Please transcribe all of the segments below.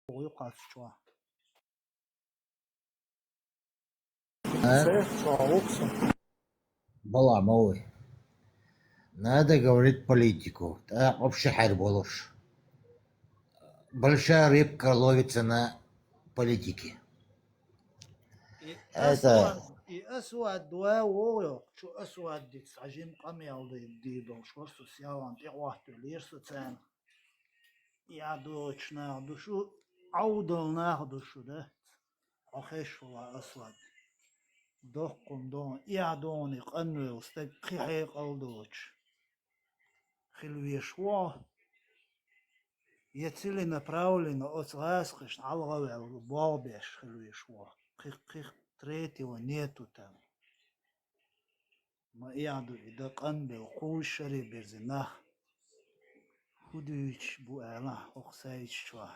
ويقاتشوا Была мой. Надо говорить политику. Так вообще хайр болуш. Большая рыбка ловится на политике. Это и أسود ويوق شو أسود دي عجيم قمي أو دي دول شو سيالان دي واحد ليش تان يا دوش ناخدو شو عودل ناخدو شو ده أخش ولا أسود دقم دون يا دوني قنوي وستك خيق ألدوش خلوي شوا يتسلي направлено от ласкаш алгавел болбеш خلوي شوا خيق تريتي ونيتو там ما يعدو إذا قنبل قوش شري برزناه خدوش بو أعلا أقسايش شوا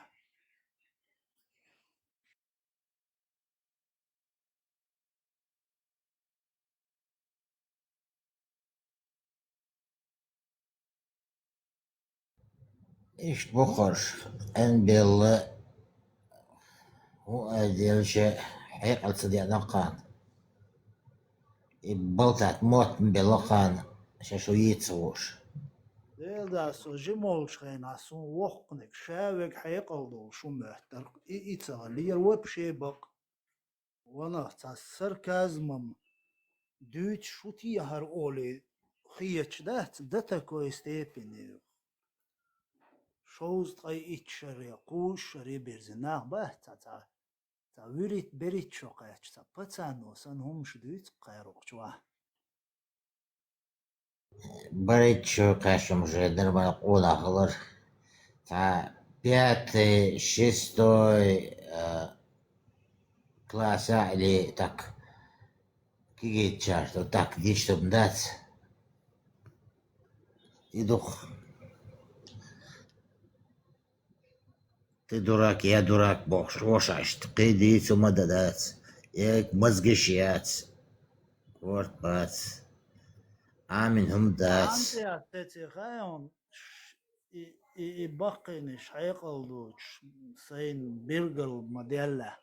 إيش بخرش أن بالله هو أديل شيء حقيقة صديق نقان بلطات موت بلقان شو يتصوش ده سوجمول شخين عسون وقنك شاوك حيقلدو شو محتر إيتغلير وبشي بق وانا ساركازمم دوت شوتي هر أولي خيش دهت دتكو استيبيني شوز تغي إتشري قوش شري برزناغ باه تا وريت بريت شوقاتش تا بتانو سن هم شدوت قيروق جواه بريت شو كاشم جدر بقول أخلر تا пятый, шестой класса или так, какие чаши, так, где чтобы дать, иду, ты дурак, я дурак, бог, шошаш, ты иди сюда дать, я мозги щец, вот бац, амин хум дать. أنت تتخيل يبقينش حيقلدوش سين بيرجل مديلا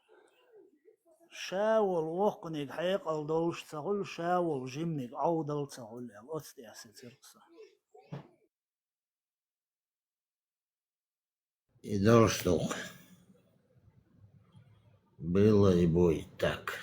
شاول وقنك حيقلدوش تقول شاول جيمنك عودل تقول الأستي أستيرقصة И что было и будет так.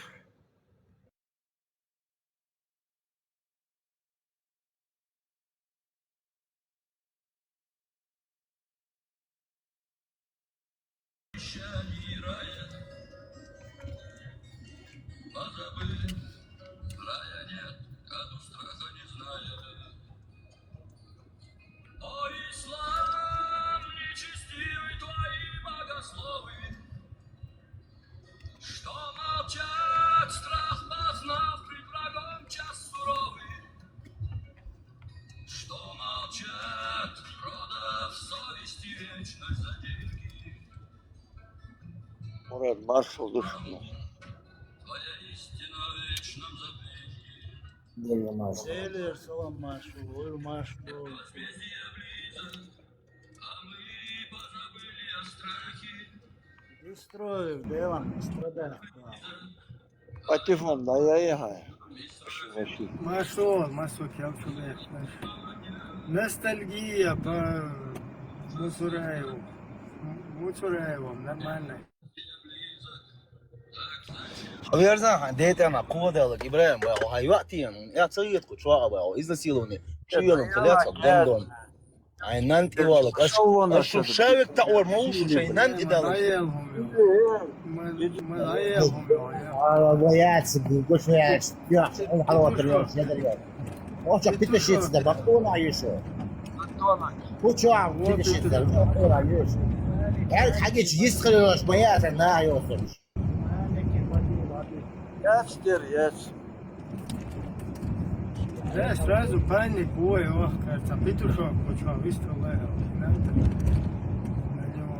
Рая нет, году страха не знает. О, ислам, нечестивый твои богословы, что молчат, страх познав пред врагом час суровый, что молчат, продав совести вечность за деньги. Мурат, маршал душевно. Твоя истина в вечном забвении. Дело наше. Селер салам машу, ой машу Возмездие близок, а мы позабыли о страхе. Дестроев делом страдает Патефон, да я ехаю. Масок, я чудес. Ностальгия по Муцураеву, нормально. ويرزان ديت أنا قوة لك إبراهيم بقى وهاي وقتي يعني يا تصير كل شوية بقى إذا سيلوني شو يلون ثلاثة دندون عين نانت إيوالك أشو شايك تأور موش شيء نانت إدالك Боятся, больше я حلوة اليوم سيادة اليوم. وش بتمشي تدا بطون عيشو. وش عم تمشي تدا بطون عيشو. يعني حاجة يسخن شوية عشان يوصل. Яс. Да, сразу паник, ой, ох, кажется, петушок, почему выстрелил, надо на него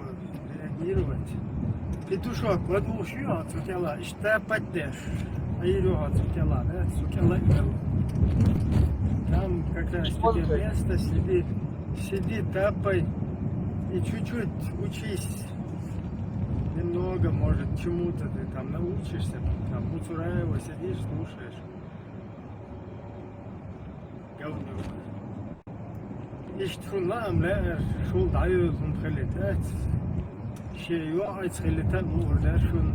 реагировать. Петушок, вот мужчина, цукела, что поддешь, а его цукела, да, цукела, там как раз таки место, сиди, тапай и чуть-чуть учись много, может, чему-то ты там научишься. Там у Цураева сидишь, слушаешь. Говнюк. Иштрунлам, ля, шул даюзун хилитат. Шей юайц хилитат мурда шун.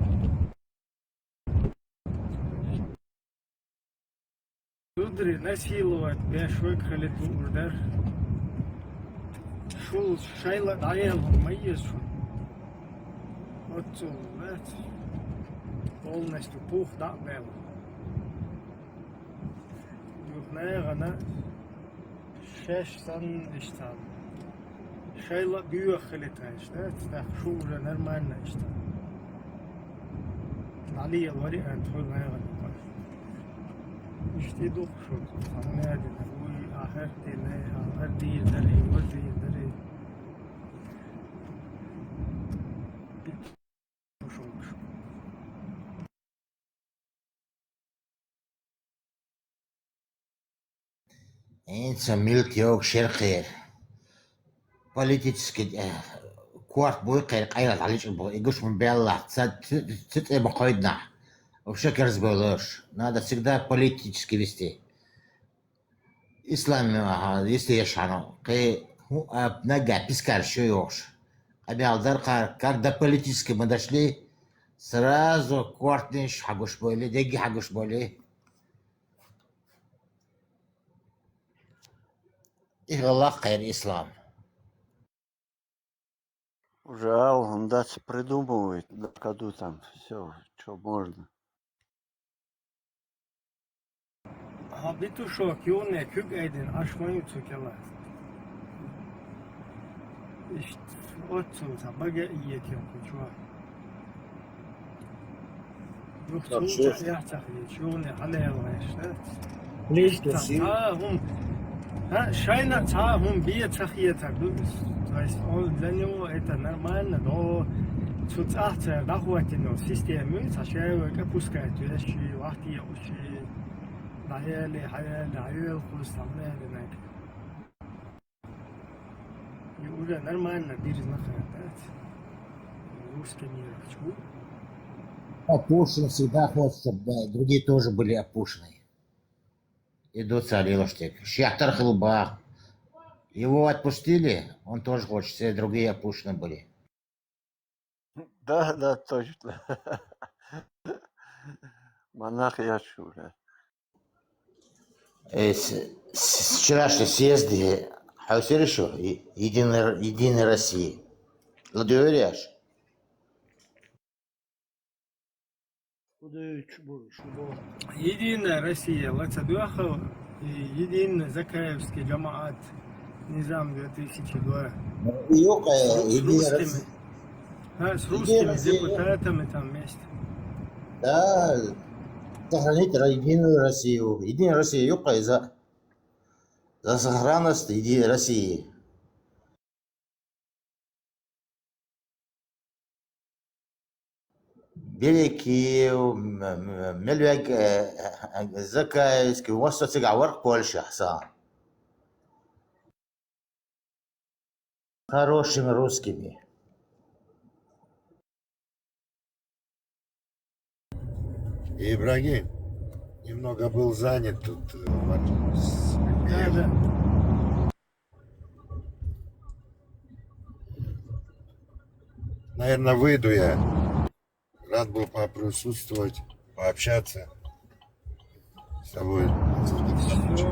Tudri насиловать, бешвек хилит мурда. Шул шайла даял майес шун. Вот, полностью пух да был. Юхнайгана шештан иштан. Шайла бюхлиташ, да, шура нормально иштан. علي الوريق هتقول ما يغلق اشتي دوخ شو عمادي نقول آخرتي لا آخرتي دري ودي دري شو Инца милк йог шерхер. Политически кварт буйкер قايلة عليش يجوش من белла. Цит бахойдна. Вообще разболош. Надо всегда политически вести. Ислам, если я шану, нога пискар что ёж. Обязал когда политически мы дошли, сразу квартниш хагуш боли, деги хагуш боли. И Аллах хайр ислам. Уже Алгандас придумывает, на ходу там все, что можно. Ha bituşok yone kük edin aşmayı çökeler. İşte o çöza baga iyi ki kuçwa. Yok çöza yapacak hiç yone halaya var işte. Лишь Ha hum ha şayna ta hum bir çakiye takdı. Weiß on для него это нормально, но цуцахтер дахуатино систему сашева капускает вещи вахти уши. Hayali hayal kurs tamam demek. И уже нормально перезнакомят. Русский мир. Опушен всегда хочет, чтобы другие тоже были опушены. Идут царилоштик. Шахтар хлуба. Его отпустили, он тоже хочет, все другие опушены были. Да, точно. Монах я шура. С вчерашней съезды Хаусер еще Единой России. Ладуеряш. Единая Россия, Лацадуахов и Единый Закаевский джамаат Низам 2002. Единая Россия. С русскими депутатами там вместе. Да, сохранить Единую Россию. Единая Россия юбка за сохранность Единой России. Беликиев, Мельвек, Закаевский, вот что цыгавар Польша сам. Хорошими русскими. Ибрагим немного был занят тут. Да. Наверное, выйду я. Рад был поприсутствовать, пообщаться с тобой. Все.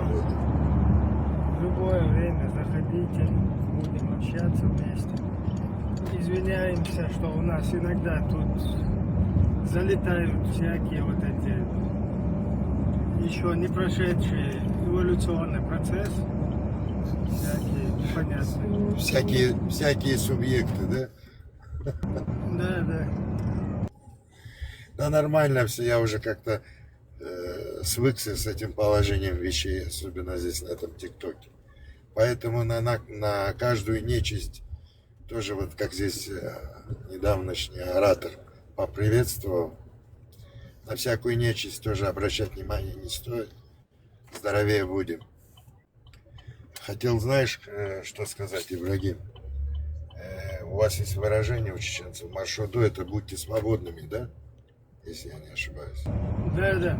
В любое время заходите, будем общаться вместе. Извиняемся, что у нас иногда тут залетают всякие вот эти еще не прошедшие эволюционный процесс, всякие непонятные. Всякие субъекты, да? Да. Да нормально все, я уже как-то свыкся с этим положением вещей, особенно здесь на этом ТикТоке. Поэтому на каждую нечисть, тоже вот как здесь недавнешний оратор поприветствовал, на всякую нечисть тоже обращать внимание не стоит. Здоровее будем. Хотел, знаешь, что сказать, Ибрагим? у вас есть выражение у чеченцев, маршруду это будьте свободными, да? Если я не ошибаюсь. Да,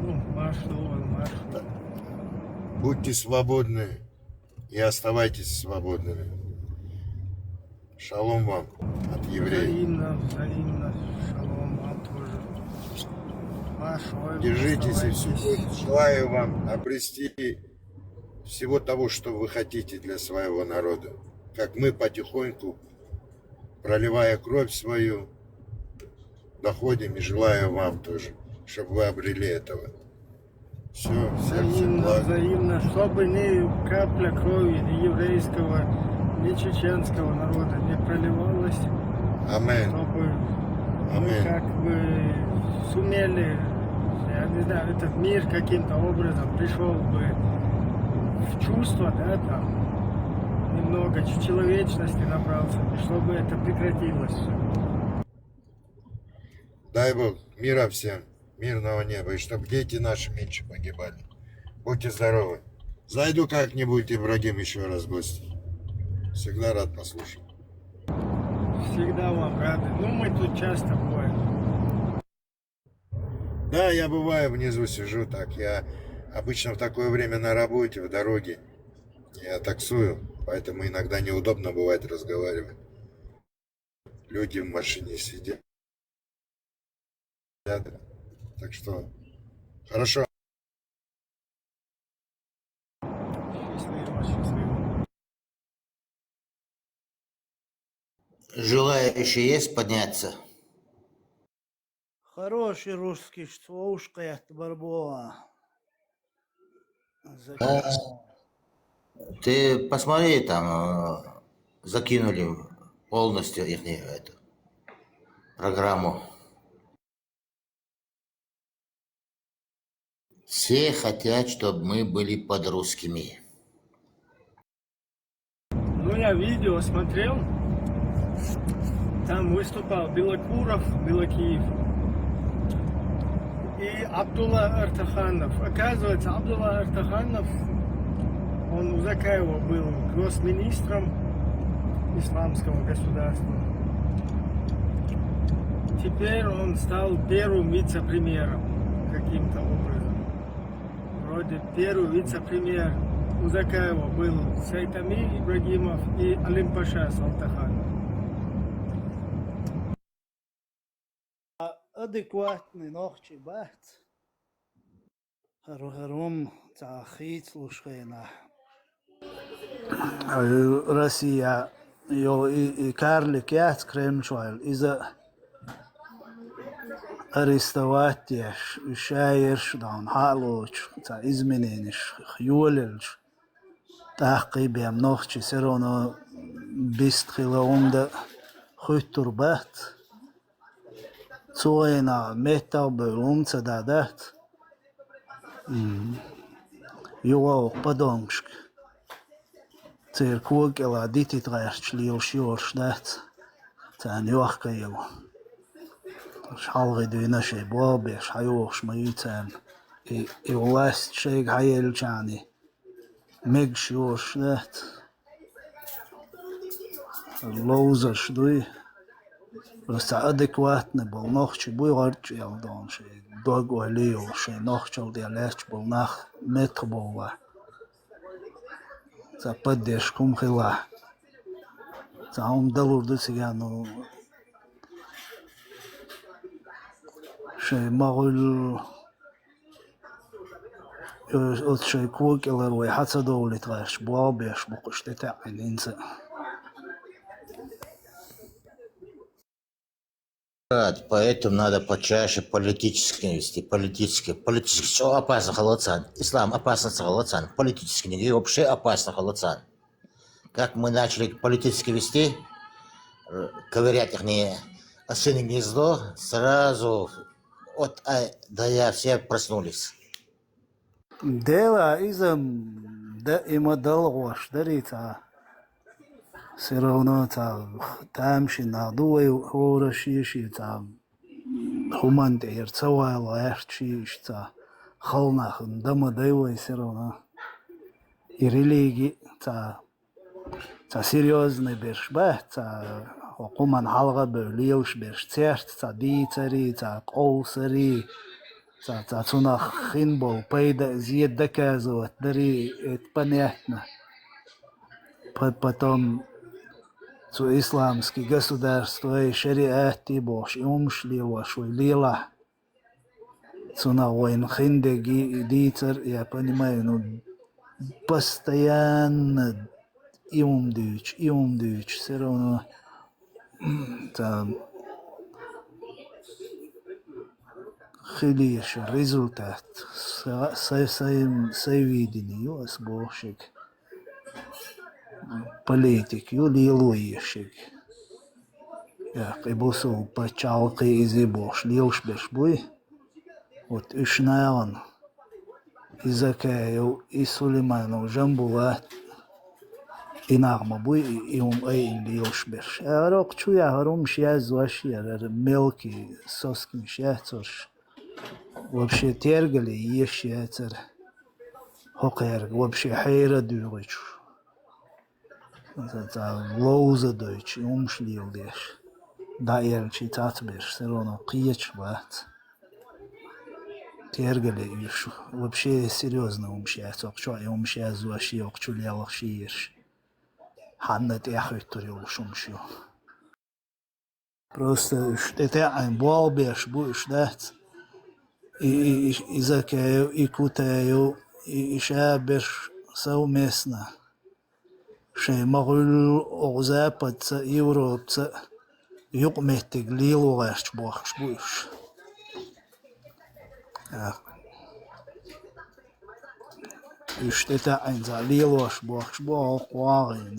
ну, маршрут. Будьте свободны и оставайтесь свободными. Шалом вам от евреев. Взаимно. Шалом вам тоже. Большое. Держитесь и оставайтесь. всего. Желаю вам обрести всего того, что вы хотите для своего народа. Как мы потихоньку, проливая кровь свою, доходим и желаю вам тоже, чтобы вы обрели этого. Все, всем благ. Взаимно, чтобы ни капля крови ни еврейского, ни чеченского народа не проливалась, Аминь. чтобы мы Аминь. как бы сумели, я не знаю, этот мир каким-то образом пришел бы в чувство, да, там, немного человечности набрался, и чтобы это прекратилось. Дай Бог мира всем, мирного неба, и чтобы дети наши меньше погибали. Будьте здоровы. Зайду как-нибудь, Ибрагим, еще раз в гости. Всегда рад послушать. Всегда вам рады. Ну, мы тут часто бываем. Да, я бываю внизу, сижу так. Я обычно в такое время на работе, в дороге. Я таксую, поэтому иногда неудобно бывает разговаривать. Люди в машине сидят. Так что, хорошо. Счастливо. Желающие есть подняться? Хороший русский словушка, это барбоа. Ты посмотри, там закинули полностью их эту программу. Все хотят, чтобы мы были под русскими. Ну, я видео смотрел. Там выступал Белокуров, Белокиев и Абдулла Артаханов. Оказывается, Абдулла Артаханов, он у Закаева был гроссминистром исламского государства. Теперь он стал первым вице-премьером каким-то образом. Вроде первый вице-премьер у Закаева был Сайтами Ибрагимов и Алим-Паша Салтаханов. Адекватный ногчи бат. Харум цахит слушайна. Россия и карлик яц кремшвайл из-за арестовать шаерш дан халоч ца изменениш хюлелш тахқибем ногчи сероно бистхилаунда хуттурбат Цоена метабелум цададат. Йоа подонгшк. Церквок ела дититраш лиошиош дат. Цан йохкайл. Шалгы дуинаши бобеш хайош маитан. И власть шейг хайел чани. Мегшиош дат. Лоузаш дуй. Просто адекватный был, ночь буйгарч ялдан, что дорого лео, что ночь алдиалеч был нах метр была. За поддержку хила. За далур до сега, ну, что могу от что кукелер и хацадоли траш, буабеш, букуштета инса. Поэтому надо почаще политически вести, политически. Все опасно халацан. Ислам опасно халацан. Политически не вообще опасно халацан. Как мы начали политически вести, ковырять их не осиное гнездо, сразу от А до Я все проснулись. Дело изом да има долгош дарица. Все равно там надуй хороший там хумантер цавал эрчиш холнах дома дивой все равно и религии серьезный берш, окуман халга бөлиуш берш, церт, дицари, коусари, цунах хинбол, пейда зьед доказывать, дари, это понятно. Потом исламские государства и шариат и бош, и умшли вашу лила. Цуна войн хиндеги и дицар, я понимаю, ну, постоянно и умдуч, все равно там хилиш результат совидению с бошек политик юлилуешек. Я кибусу пачалки изи бош лилш бешбуй. Вот Ишнаан, Изакеев и Сулейманов Жамбулат и Нагмабуй и Лилшберш. А рок чуя гарум шияз вашир, мелкий соски шияцорш. Вообще тергали и шияцер. Хокерг, вообще хайра дюрыч. Лоуза дойч, умшлил деш. Да ерчи татберш, все равно киеч бат. Тергали иш, вообще серьезно умшияц, окчо и умшияз ваши, окчо лялах шиеш. Ханнет яхвиттори ушумшио. Просто это ein болбеш буш дат. И закею, и кутею, и шабеш совместно. Шей могул огзапаца, европца, юкметтиг лилугаш бохш буш. Это ein Lilosch Bochsboch Warin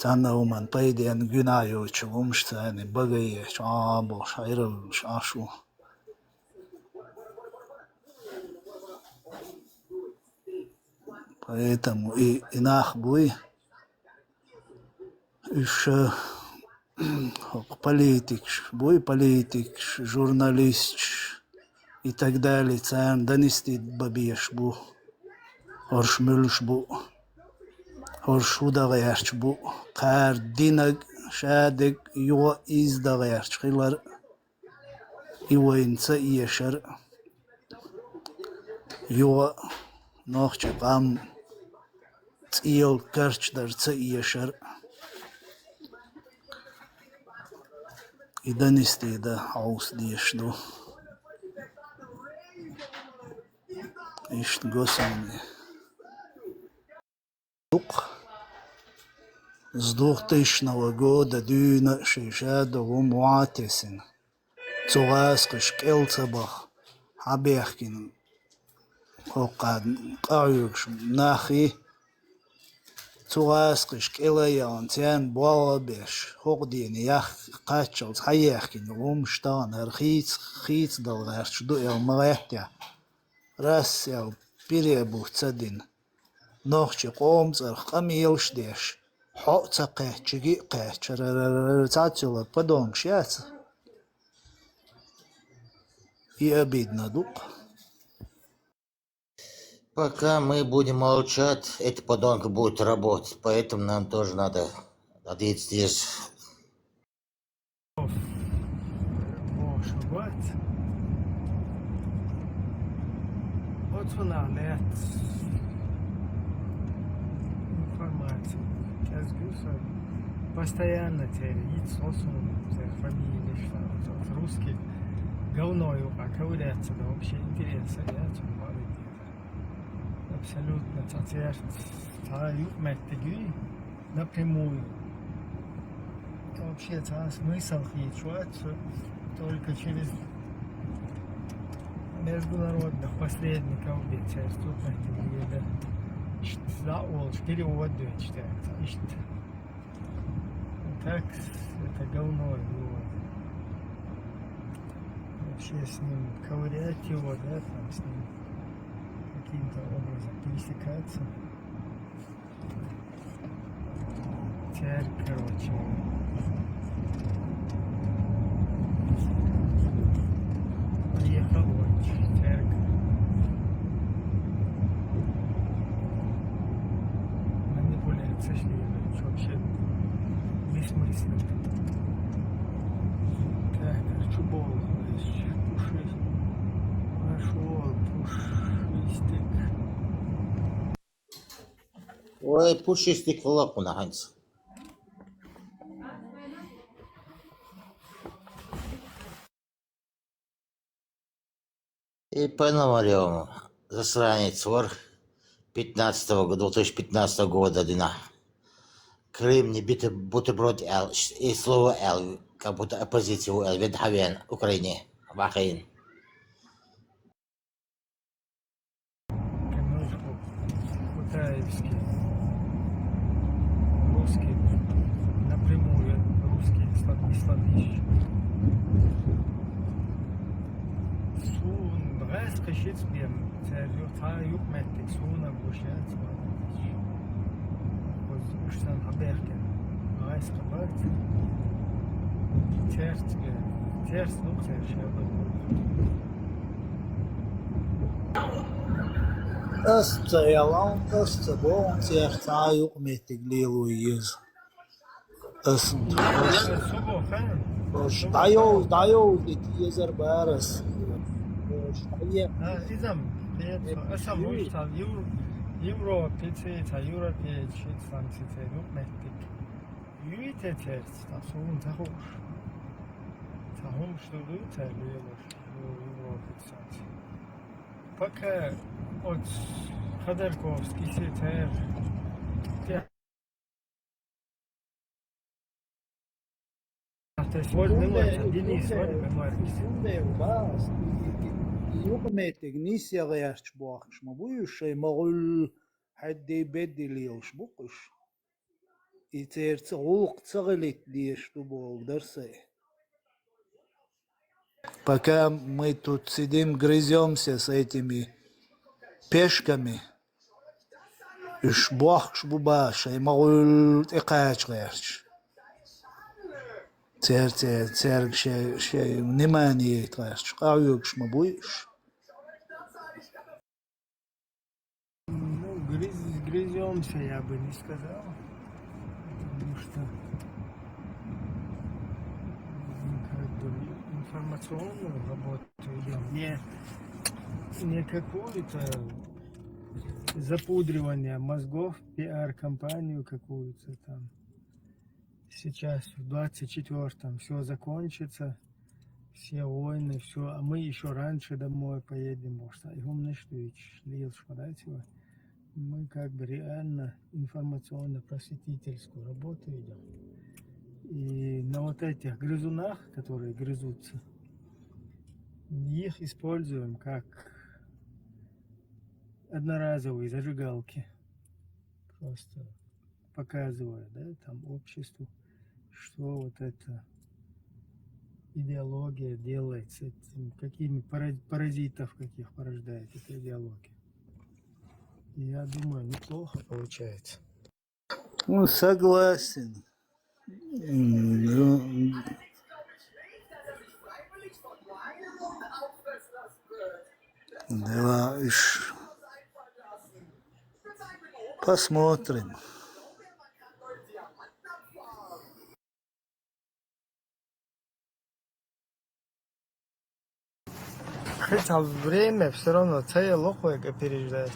dann man bei den Günayoch umstehen Bagaye Chabo Shairo Shashu поэтому и нахбуй еще политик, журналист и так далее, цен донести бабеш бу, оршмюлш бу, оршудагаерч бу, кардинаг, шадег, юа издагаерч, хилар, иоинца иешер, юа, нохче гам, цил карч дарца иешер, и донести до аусдешду. Ишт госами. С 2000 года дюна шишада вумуатесин. Цугаскиш келцабах. Хабехкин. Хокад каюкш нахи. Цугаскиш келаян тян буалабеш. Хокдин ях качалц хаяхкин. Вумштан хиц далгарч дуэл маветя. Раз я перебух цадин. Нохчи комцар камилш деш. Хоца кэчиги кэчэр. Цацюла подонг шяц. И обидно дук. Пока мы будем молчать, эти подонки будут работать. Поэтому нам тоже надо одеть здесь. Цуна нет информации. Сейчас говорю, постоянно теряет сосуд, фамилии, что русский говною, а ковыряться, да вообще интересно, я чем говорю. Абсолютно стою меттегui напрямую. Это вообще смысл хитчуаться только через международных посредников, ведь тут на да, перевод читается. Так, это говно его. Вообще с ним ковырять его, да, там с ним каким-то образом пересекаться. Теперь, короче, приехал он, теперь Как чубол, пуши. Пошел, пушистик. Ой, пушистик в лапу нагонится. И Пономареву засранец вор 2015 года дина. Крым не бит бутерброд Л и слово Л, как будто оппозицию Л, Ведхавен, Украине, Бахаин. Немножко по-украински. Русский напрямую, русский слабище. Сун, брайс кашец бем, церюта юкметтик, суна бушет, Uștan haberken, reis gebart. Ters nog ters, ja, Yalan kasta bon tiyahta yok metik lilu yiz. Asın. Subo, fen. Dayo git yezer baras. İzam, asam uçtan, Euro, PC, Europe, Schweiz, yok mettik. Yürüte ters, da sorun tahoş. Tahom ştudu terliyorlar. Euro, PC. Пока от Ходорковский сетер. Денис, Yok metik nisya gayarç boğaç ma bu şey mağul haddi bediliyorş bu kuş. İterti oluk tsağılet diye что болдырсы. Пока мы тут сидим, грыземся с этими пешками, уж бахш бубаша, и могу экач гэрч. Цер шей внимание гэрч. Каюкш ма буиш. Ну, грыземся, я бы не сказал. Потому что как бы информационную работу идем. Не какую-то запудривание мозгов, пиар-компанию какую-то там. Сейчас в 24-м все закончится, все войны, все, а мы еще раньше домой поедем, может, и умный штуч, мы как бы реально информационно-просветительскую работу идем. И на вот этих грызунах, которые грызутся, их используем как одноразовые зажигалки, просто показывая, да, там обществу, что вот эта идеология делает с этим, какими паразитов каких порождает эта идеология. И я думаю, неплохо получается. Ну, согласен. Да, посмотрим. Хотя время все равно целое лохое опережает.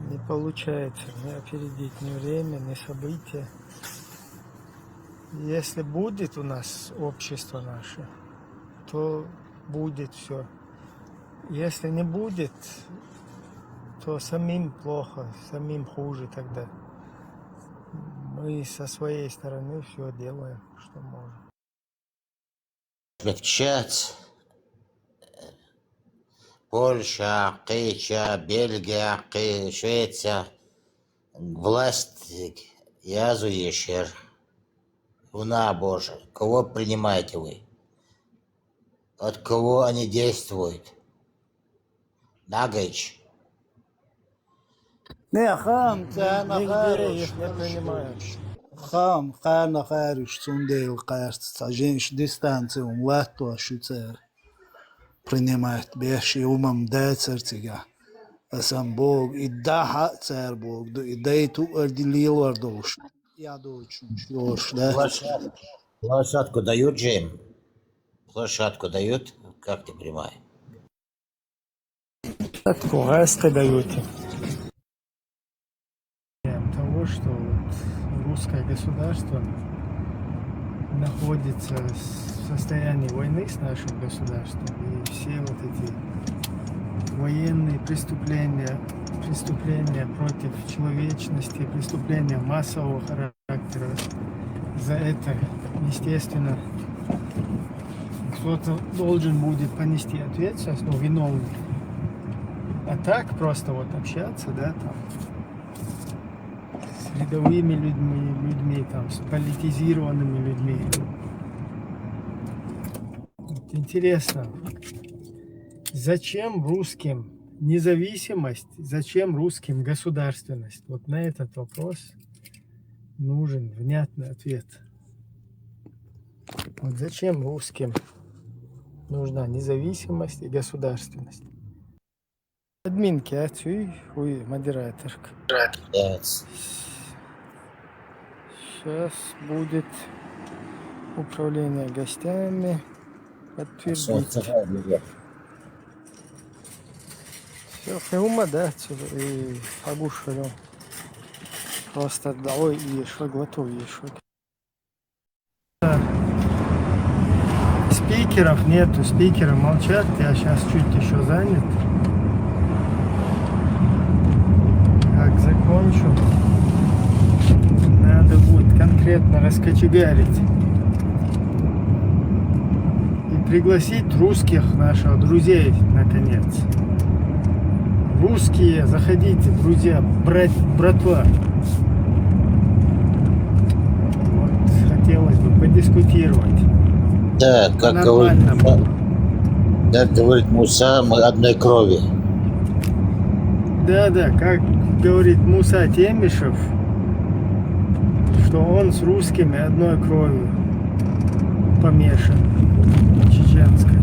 Не получается ни опередить ни время, ни события. Если будет у нас общество наше, то будет все. Если не будет, то самим плохо, самим хуже тогда. Мы со своей стороны все делаем, что можем. Смягчать. Польша, Кыча, Бельгия, Швеция. Власть язу ешер. Луна Божия. Кого принимаете вы? От кого они действуют? Нагач. Не, хам, цана Нигде их хариш. не принимают. Хам, хана хариш, сундейл кажется. Женщ дистанцию, латто, шуцер. Принимает беши умам децертига. А сам Бог, и да хацер Бог, и да и ту ордилил вардош. Я дочь, да? Площадку дают, Джейм? Площадку дают? Как ты понимаешь? Такого раста даете. Того, что вот русское государство находится в состоянии войны с нашим государством, и все вот эти военные преступления против человечности, преступления массового характера, за это, естественно, кто-то должен будет понести ответственность, ну, виновный. А так просто вот общаться, да, там, с рядовыми людьми, там, с политизированными людьми. Вот интересно, зачем русским независимость, зачем русским государственность? Вот на этот вопрос нужен внятный ответ. Вот зачем русским нужна независимость и государственность? Админки, модераторка. Yes. Сейчас будет управление гостями. Подтвердить. Все, хеума, да, и погушали. Просто давай и шо готов, и шо. Спикеров нету, спикеры молчат, я сейчас чуть еще занят. Как закончу, надо будет конкретно раскочегарить и пригласить русских, наших друзей, наконец. Русские, заходите, друзья, братва. Вот, хотелось бы подискутировать. Да, как говорит, Муса, мы одной крови. Да, как говорит Муса Темишев, что он с русскими одной кровью помешан, чеченской.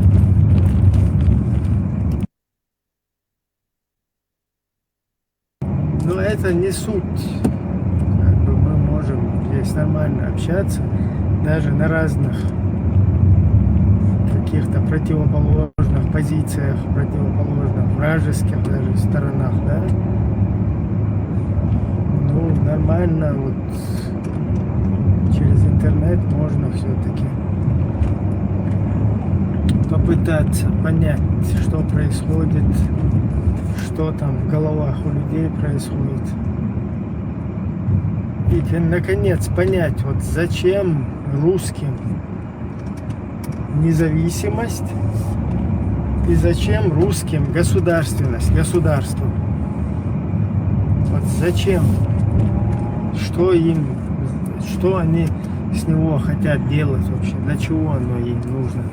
Но это не суть. Как бы мы можем здесь нормально общаться, даже на разных каких-то противоположных позициях, противоположных вражеских даже сторонах, да? Ну, нормально, вот через интернет можно все-таки попытаться понять, что происходит, что там в головах у людей происходит. И, наконец, понять, вот зачем русским независимость и зачем русским государственность, государство. Вот зачем? Что они с него хотят делать вообще? Для чего оно им нужно?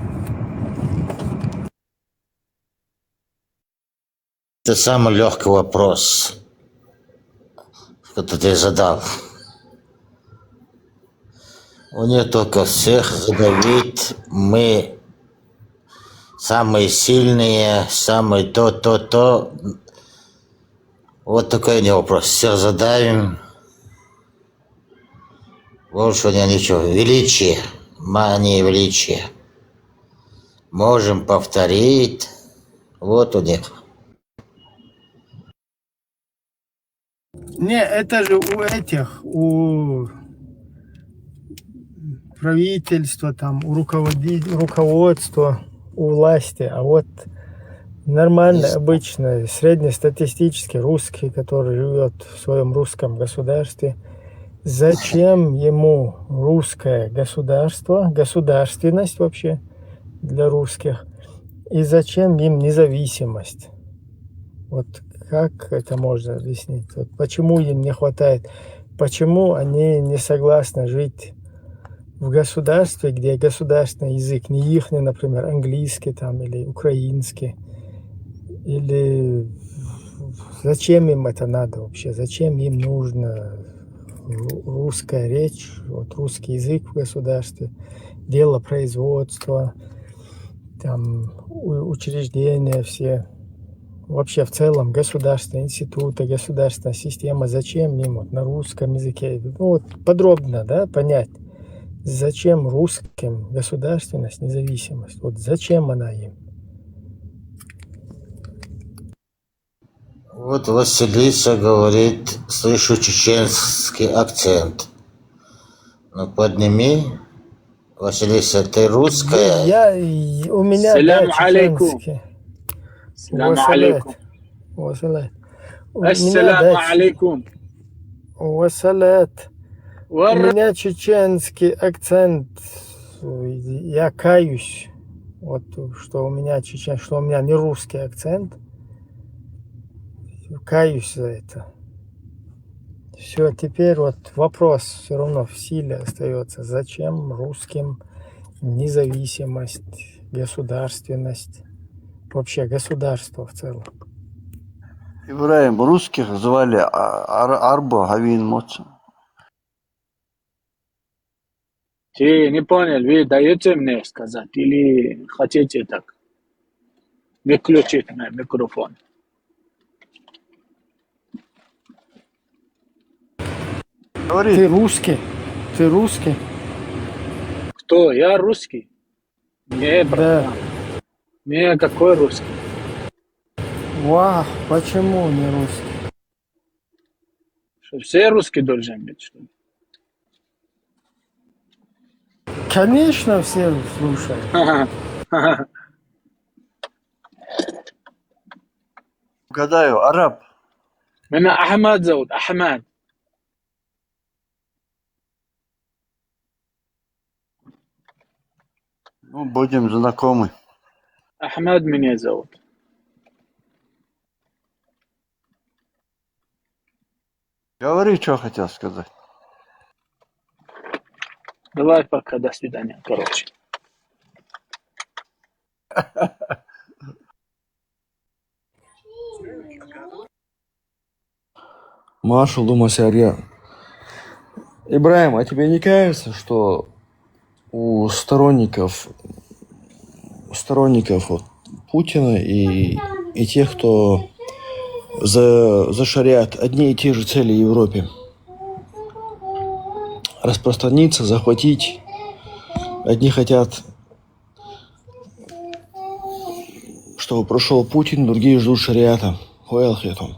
Это самый легкий вопрос, который ты задал. У нее только всех задавить, мы самые сильные, самые то. Вот такой у нее вопрос. Всех задавим. Больше у нее ничего. Величие, мания величия. Можем повторить. Вот у них. Не, это же у правительства, там, у руководства, у власти, а вот нормальный, обычный, среднестатистический русский, который живет в своем русском государстве, зачем ему русское государство, государственность вообще для русских, и зачем им независимость? Вот как это можно объяснить? Вот почему им не хватает? Почему они не согласны жить в государстве, где государственный язык не их, например, английский там или украинский? Или зачем им это надо вообще? Зачем им нужна русская речь, вот русский язык в государстве, дело производства, там учреждения все? вообще в целом государственные институты, государственная система, зачем им вот на русском языке, ну, вот подробно, да, понять, зачем русским государственность, независимость, вот зачем она им? Вот Василиса говорит, слышу чеченский акцент. Ну подними. Василиса, ты русская? У меня, Салам да, алейкум. чеченский. Салам Васалат. алейкум. Васалат. У меня, Ассаляму да, алейкум. Васалат. У Вар... меня чеченский акцент. Я каюсь, вот, что у меня что у меня не русский акцент. Каюсь за это. Все, теперь вот вопрос все равно в силе остается. Зачем русским независимость, государственность, вообще государство в целом? Ибраим, русских звали Арба Гавин Моц. Ты не понял, вы даете мне сказать или хотите так? Выключить мой микрофон. Говори. Ты русский? Ты русский? Кто? Я русский? Не, брат. Да. Не, какой русский? Вау, почему не русский? Что, все русские должны быть, что ли? Конечно, все слушают. Угадаю, араб. Меня Ахмад зовут, Ахмад. Ну, будем знакомы. Ахмад меня зовут. Говори, что хотел сказать. Давай пока, до свидания, короче. Машу Думасярья. Ибраим, а тебе не кажется, что у сторонников вот, Путина и тех, кто за шариат, одни и те же цели в Европе? Распространиться, захватить. Одни хотят, чтобы прошел Путин, другие ждут шариата. Хуэлхетом.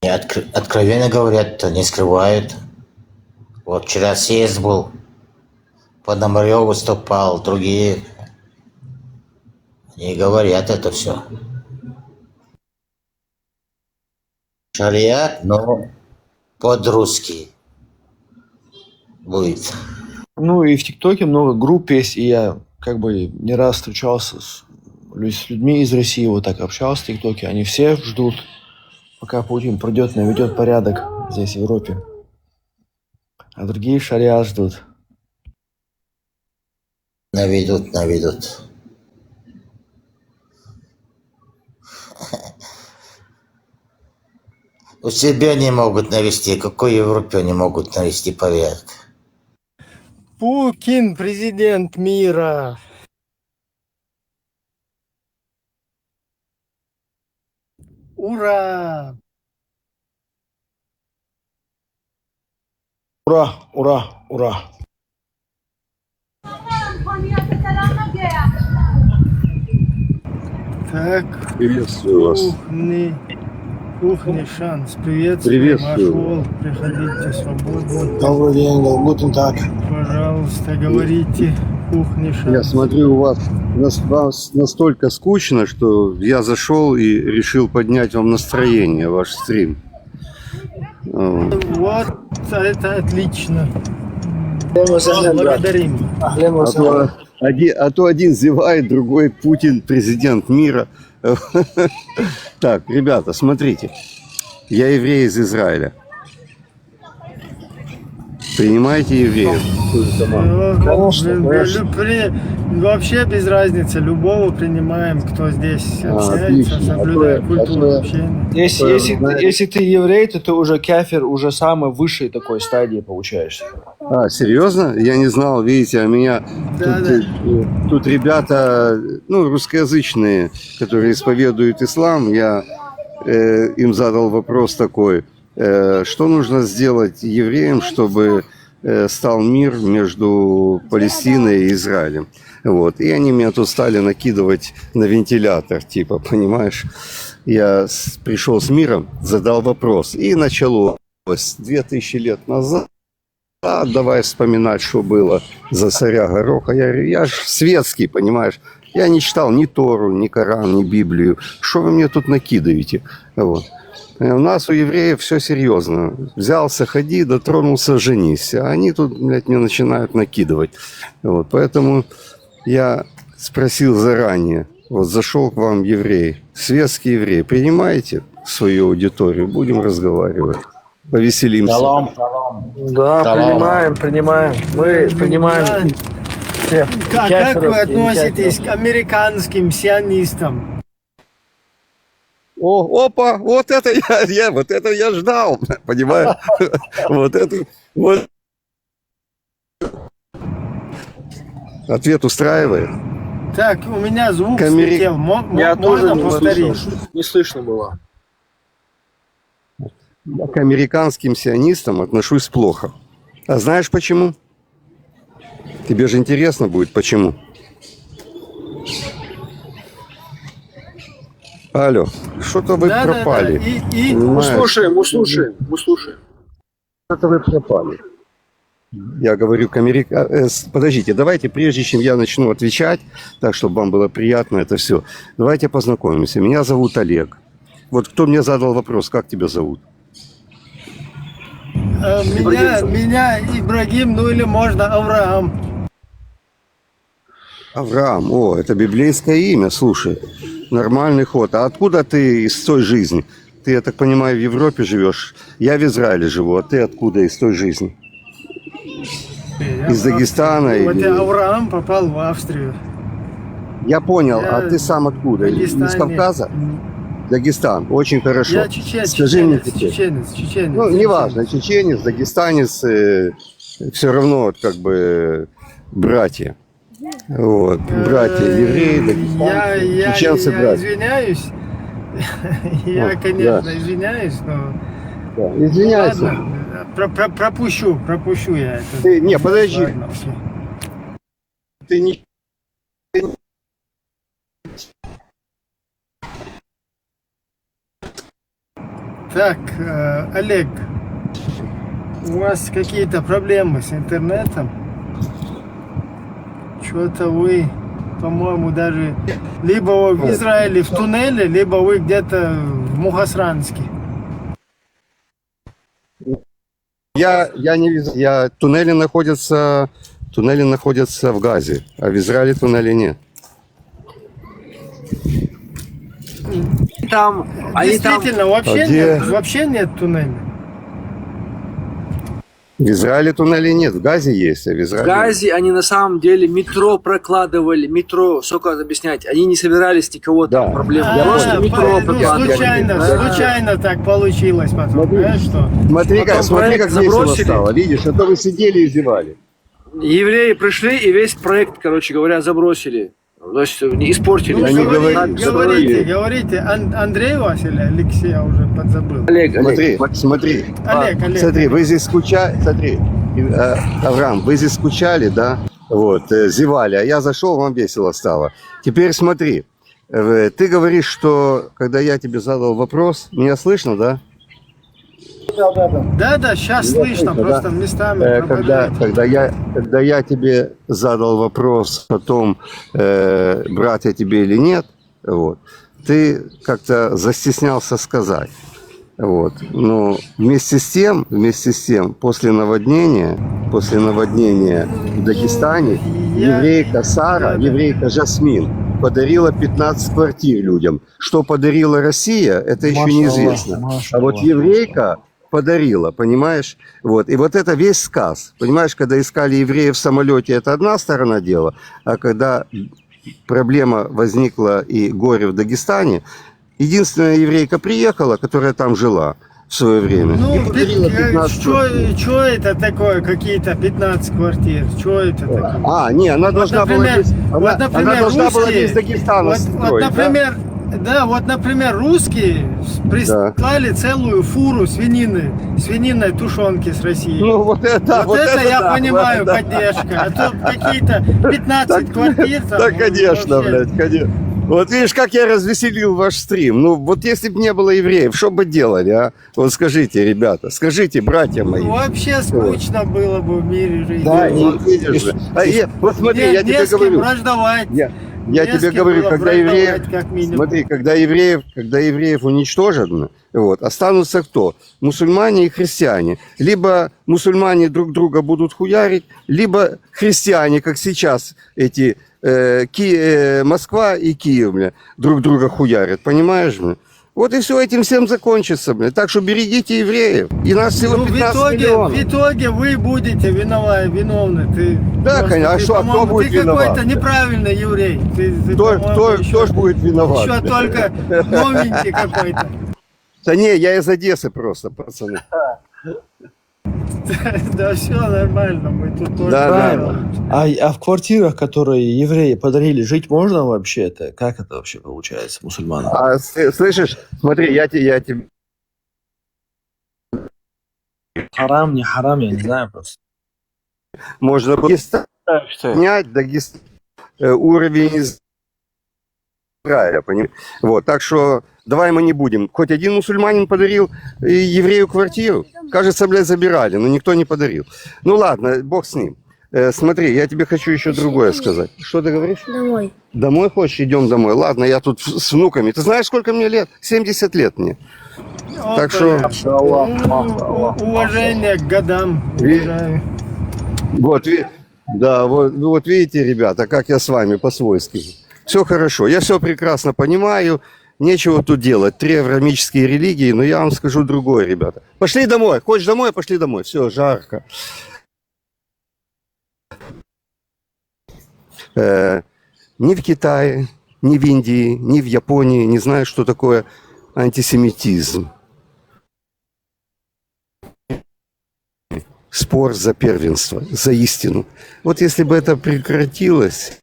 Откровенно говорят, не скрывают. Вот вчера съезд был, Пономарев выступал, другие. Не говорят это все. Шариат, но под русский будет. Ну и в ТикТоке много групп есть, и я как бы не раз встречался с людьми из России, вот так общался в ТикТоке. Они все ждут, пока Путин придет, наведет порядок здесь, в Европе. А другие шариат ждут. Наведут. У себя не могут навести, какой Европе не могут навести порядок? Путин, президент мира. Ура! Ура, ура, ура. Так, Приветствую вас. кухни шанс. Приветствую. Машол, приходите свободно. Добрый день, guten Tag. Пожалуйста, говорите. Кухни шанс. Я смотрю, у вас настолько скучно, что я зашел и решил поднять вам настроение, ваш стрим. Вот, это отлично. Благодарим. А то один зевает, другой Путин, президент мира. Так, ребята, смотрите. Я еврей из Израиля. Принимайте евреев. Вообще без разницы. Любого принимаем, кто здесь общается, отлично. соблюдая культуру общения. Если ты еврей, то ты уже кафир, уже самой высшей такой стадии получаешься. А, серьезно? Я не знал, видите, а меня Да, тут, да. тут ребята, ну, русскоязычные, которые исповедуют ислам, я им задал вопрос такой, что нужно сделать евреям, чтобы стал мир между Палестиной и Израилем. Вот. И они меня тут стали накидывать на вентилятор, типа, понимаешь? Я пришел с миром, задал вопрос, и началось 2000 лет назад. А давай вспоминать, что было за царя Гороха. Я говорю, я ж светский, понимаешь? Я не читал ни Тору, ни Коран, ни Библию. Что вы мне тут накидываете? Вот. У нас у евреев все серьезно. Взялся, ходи, дотронулся, женись. А они тут, блядь, мне начинают накидывать. Вот. Поэтому я спросил заранее. Вот зашел к вам еврей, светский еврей. Принимаете свою аудиторию? Будем разговаривать. Повеселимся. Шалом, шалом. Да, Шалом. принимаем. Мы принимаем всех. Как вы относитесь к американским сионистам? О, опа, вот это вот это я ждал, понимаешь? Вот это, вот. Ответ устраивает. Так, у меня звук Камери- слетел. Я тоже Можно не повторить? слышал. Не слышно было. Я к американским сионистам отношусь плохо. А знаешь почему? Тебе же интересно будет, почему. Алло, что-то вы Да, пропали. да, да. Мы Понимаешь? слушаем. Что-то вы пропали. Я говорю к американцам. Подождите, давайте, прежде чем я начну отвечать, так, чтобы вам было приятно это все, давайте познакомимся. Меня зовут Олег. Вот кто мне задал вопрос, как тебя зовут? Меня Ибрагим, ну или можно Авраам. Авраам. О, это библейское имя, слушай. Нормальный ход. А откуда ты из той жизни? Ты, я так понимаю, в Европе живешь. Я в Израиле живу, а ты откуда из той жизни? Из Дагестана? Вот или- Авраам попал в Австрию. Я понял, Я а ты сам откуда? в Из Дагестане. Кавказа? Дагестан, очень хорошо. Я Скажи мне чеченец, теперь. чеченец. Ну, неважно, чеченец, дагестанец, все равно вот, как бы братья. Вот, братья евреи, дагестанцы, чеченцы, я братья. извиняюсь. Я, Ну, конечно, извиняюсь, но... Да, извиняйся. Ладно, пропущу я это. Ты, не, подожди. Ладно, окей. Ты не... Так, Олег, у вас какие-то проблемы с интернетом? Что-то вы, по-моему, даже либо в Израиле в туннеле, либо вы где-то в Мухасранске. Я не вижу. Туннели находятся в Газе, а в Израиле туннелей нет. Действительно, вообще нет туннеля. В Израиле туннелей нет, в Газе есть, а в В Израиле... Газе они на самом деле метро прокладывали, сколько объяснять, они не собирались никого там проблем. Просто метро прокладывали. Случайно так получилось потом, знаешь что? Смотри, как весело забросили. стало, видишь, а то вы сидели и зевали. Евреи пришли и весь проект, короче говоря, забросили. То есть испортили. Говорите, Андрей вас или Алексей, я уже подзабыл. Олег, Смотри, Олег. смотри, вы здесь скучали, смотри, Авраам, вы здесь скучали, да, вот, зевали, а я зашел, вам весело стало. Теперь смотри, ты говоришь, что, когда я тебе задал вопрос, меня слышно, да? Да, сейчас слышно, слышно, просто да. местами пропадает. Когда я тебе задал вопрос о том, брать я тебе или нет, вот, ты как-то застеснялся сказать. Вот. Но вместе с тем, после наводнения в Дагестане, еврейка Сара, еврейка Жасмин подарила 15 квартир людям. Что подарила Россия, это еще неизвестно. А вот еврейка подарила, понимаешь? Вот. И вот это весь сказ. Понимаешь, когда искали евреев в самолете, это одна сторона дела, а когда проблема возникла и горе в Дагестане, единственная еврейка приехала, которая там жила, в свое время. Ну, И подарила 15 квартир. что это такое, какие-то 15 квартир? Что это такое? А, не, она должна была например, весь, вот, например, она должна была русские, весь Дагестан вот, строить, например, да, вот, например, русские прислали целую фуру свининой тушенки с России. Ну, вот это я да, понимаю, да. поддержка. А то какие-то 15 квартир там. Да, ну, конечно, вообще. блядь, конечно. Вот видишь, как я развеселил ваш стрим. Ну, вот если бы не было евреев, что бы делали, а? Вот скажите, ребята, скажите, братья мои. Вообще скучно было бы в мире жить. Да, вот видишь же. Вот смотри, я тебе не с кем говорю. враждовать. Я Не с тебе кем говорю, было когда враждовать, евреев, как минимум. смотри, когда евреев уничтожат, вот, останутся кто? Мусульмане и христиане. Либо мусульмане друг друга будут хуярить, либо христиане, как сейчас эти Москва и Киев, бля, друг друга хуярят, понимаешь, бля? Вот и все, этим всем закончится, бля. Так что берегите евреев. И нас всего Ну, 15 миллионов. в итоге вы будете виновны. Ты Да, просто, конечно, а ты, что, а кто по-моему, будет ты виноват? какой-то неправильный еврей. Ты, Кто ж будет виноват? Еще только новенький какой-то. Да не, я из Одессы просто, пацаны. Да все нормально, мы тут тоже. Да. А в квартирах, которые евреи подарили, жить можно вообще-то? Как это вообще получается, мусульманам? А, слышишь, смотри, я тебе... Харам, не харам, я не знаю просто. Можно было снять Дагестан, уровень Израиля, понимаешь? Вот, так что давай мы не будем. Хоть один мусульманин подарил еврею квартиру. Кажется, блядь, забирали, но никто не подарил. Ну ладно, бог с ним. Смотри, я тебе хочу еще другое сказать. Что ты говоришь? Домой. Домой хочешь? Идем домой. Ладно, я тут с внуками. Ты знаешь, сколько мне лет? 70 лет мне. Так что... Уважение к годам. Уважаю. Вот, да, вот видите, ребята, как я с вами по-свойски. Все хорошо, я все прекрасно понимаю, нечего тут делать. 3 авраамические религии, но я вам скажу другое, ребята. Пошли домой, хочешь домой, пошли домой. Все, жарко. Ни в Китае, ни в Индии, ни в Японии не знаю, что такое антисемитизм. Спор за первенство, за истину. Вот если бы это прекратилось...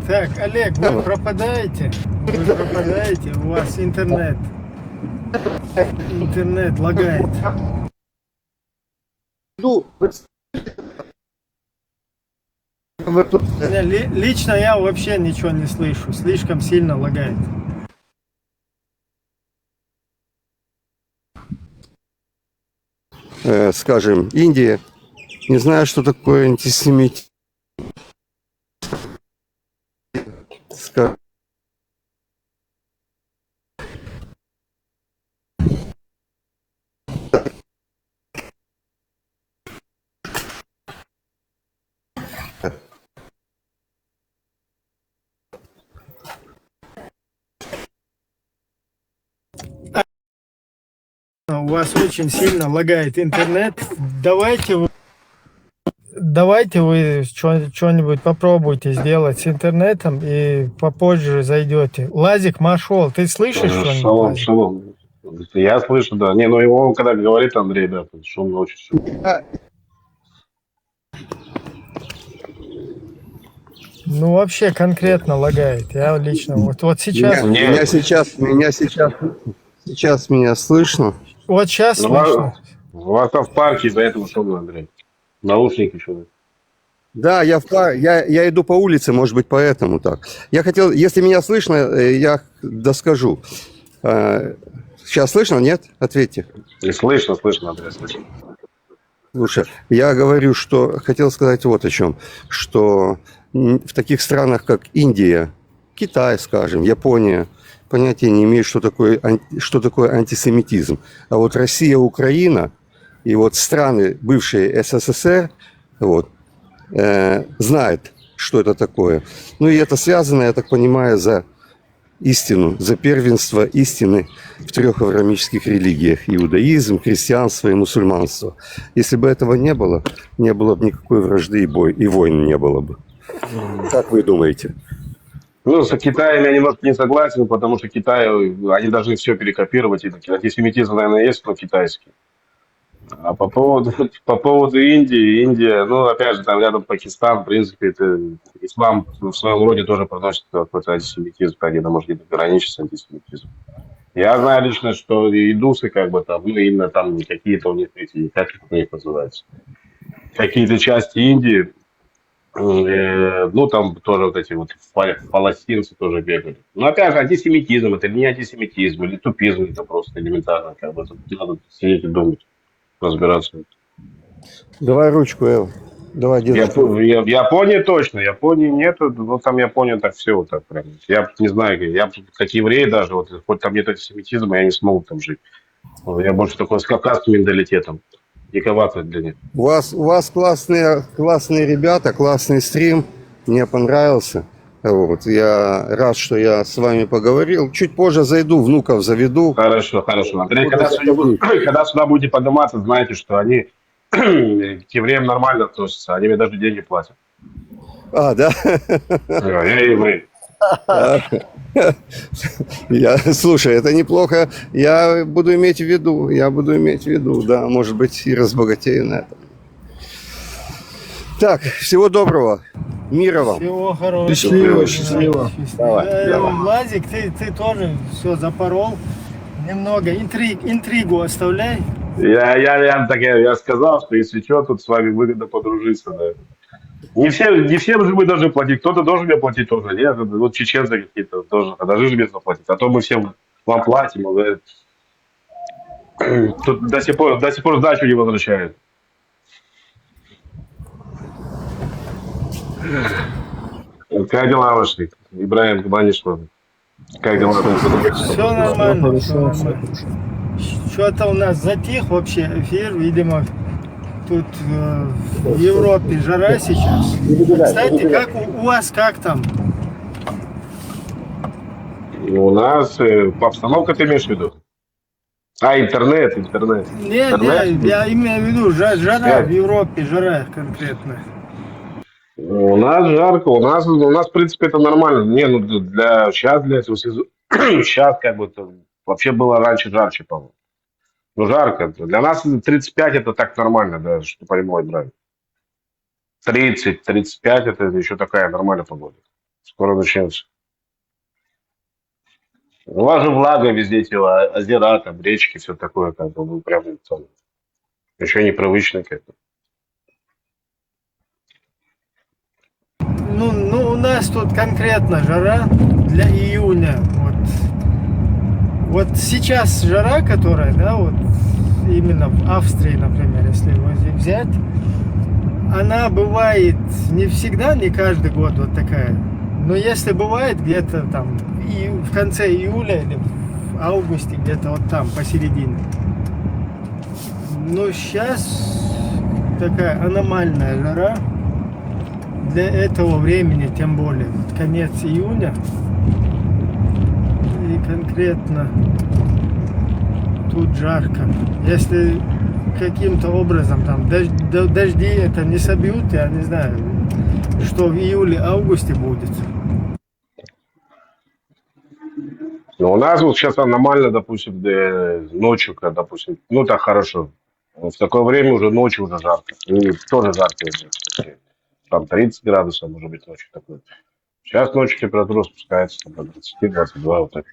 Так, Олег, вы пропадаете? Вы пропадаете? У вас интернет лагает. Ну, Лично я вообще ничего не слышу. Слишком сильно лагает. Скажем, Индия, не знаю, что такое антисемитизм. У вас очень сильно лагает интернет. Давайте вы что-нибудь попробуйте сделать с интернетом и попозже зайдете. Лазик Машол, ты слышишь что-нибудь? Шалом. Я слышу, да. Не, ну его, когда говорит Андрей, да, шумно очень. Ну, вообще конкретно лагает. Я лично вот сейчас... Меня сейчас меня слышно? Вот сейчас слышно. У вас там в парке, из-за этого шумно, Андрей. Наушники шумят. Да, я иду по улице, может быть, поэтому так. Я хотел, если меня слышно, я доскажу. Сейчас слышно, нет? Ответьте. И слышно, Андрей, слышно. Слушай, я говорю, что хотел сказать вот о чем, что в таких странах, как Индия, Китай, скажем, Япония, понятия не имеют, что такое антисемитизм. А вот Россия, Украина и вот страны, бывшие СССР, вот, знают, что это такое. Ну и это связано, я так понимаю, за истину, за первенство истины в 3 авраамических религиях: иудаизм, христианство и мусульманство. Если бы этого не было бы никакой вражды и войн не было бы. Как вы думаете? Ну, с Китаем я немножко не согласен, потому что Китай, они должны все перекопировать. И антисемитизм, наверное, есть, но китайский. А по поводу Индии, Индия, ну, опять же, там рядом Пакистан, в принципе, это ислам в своем роде тоже проносит какой-то антисемитизм, где-то, может, где-то граничит с антисемитизмом. Я знаю лично, что индусы, как бы там, ну, именно там какие-то у них эти, как у них называется, какие-то части Индии, ну, там тоже вот эти вот палестинцы тоже бегали. Но опять же, антисемитизм, это не антисемитизм, или тупизм, это просто элементарно, как бы, тут надо сидеть и думать, разбираться. Давай ручку, Эл. Давай, держи. Япония точно, Японии нету, ну, там Япония так все вот так прям. Я не знаю, я как еврей даже, вот, хоть там нет антисемитизма, я не смогу там жить. Я больше такой с кавказским менталитетом. Диковато для них. У вас классные ребята, классный стрим. Мне понравился. Вот. Я рад, что я с вами поговорил. Чуть позже зайду, внуков заведу. Хорошо. Андрей, когда сюда будете подниматься, знаете, что они к евреям нормально относятся. Они мне даже деньги платят. А, да? Я еврей. Слушай, это неплохо. Я буду иметь в виду, да, может быть, и разбогатею на этом. Так, всего доброго. Мира вам. Всего хорошего. Счастливо. Давай. Владик, ты тоже все запорол. Немного интригу оставляй. Я сказал, что если что, тут с вами выгодно подружиться, да. Не всем же мы должны платить. Кто-то должен мне платить тоже. Нет, вот чеченцы какие-то тоже должны же мне заплатить. А то мы всем вам платим. Тут до сих пор сдачу не возвращают. Как дела ваши? Ибраим Габанишев. Как дела? Все нормально. Что-то у нас затих вообще эфир, видимо. Тут в Европе жара сейчас. Кстати, как у вас, как там? У нас обстановка, ты имеешь в виду? Интернет. Нет, я имею в виду жара в Европе, жара конкретно. У нас жарко, у нас, в принципе, это нормально. Не, ну сейчас для этого сезона, сейчас как бы вообще было раньше жарче, по-моему. Ну, жарко. Для нас 35 это так нормально, да, что понимать, брат. 30-35 это еще такая нормальная погода. Скоро начнется. У вас же влага везде, эти озера, там, речки, все такое, как бы, ну, прям там, еще непривычно как-то. Ну, у нас тут конкретно жара для июня. Вот сейчас жара, которая, да, вот именно в Австрии, например, если его взять, она бывает не всегда, не каждый год вот такая. Но если бывает где-то там и в конце июля или в августе, где-то вот там посередине. Но сейчас такая аномальная жара для этого времени, тем более вот конец июня. И конкретно тут жарко. Если каким-то образом там дожди это не собьют, я не знаю, что в июле-августе будет. Ну, у нас вот сейчас аномально, допустим, ночью, когда, допустим, ну так хорошо. В такое время уже ночью уже жарко. И тоже жарко. Там 30 градусов, может быть, ночью такое. Сейчас ночью температура спускается до 20-22, вот так.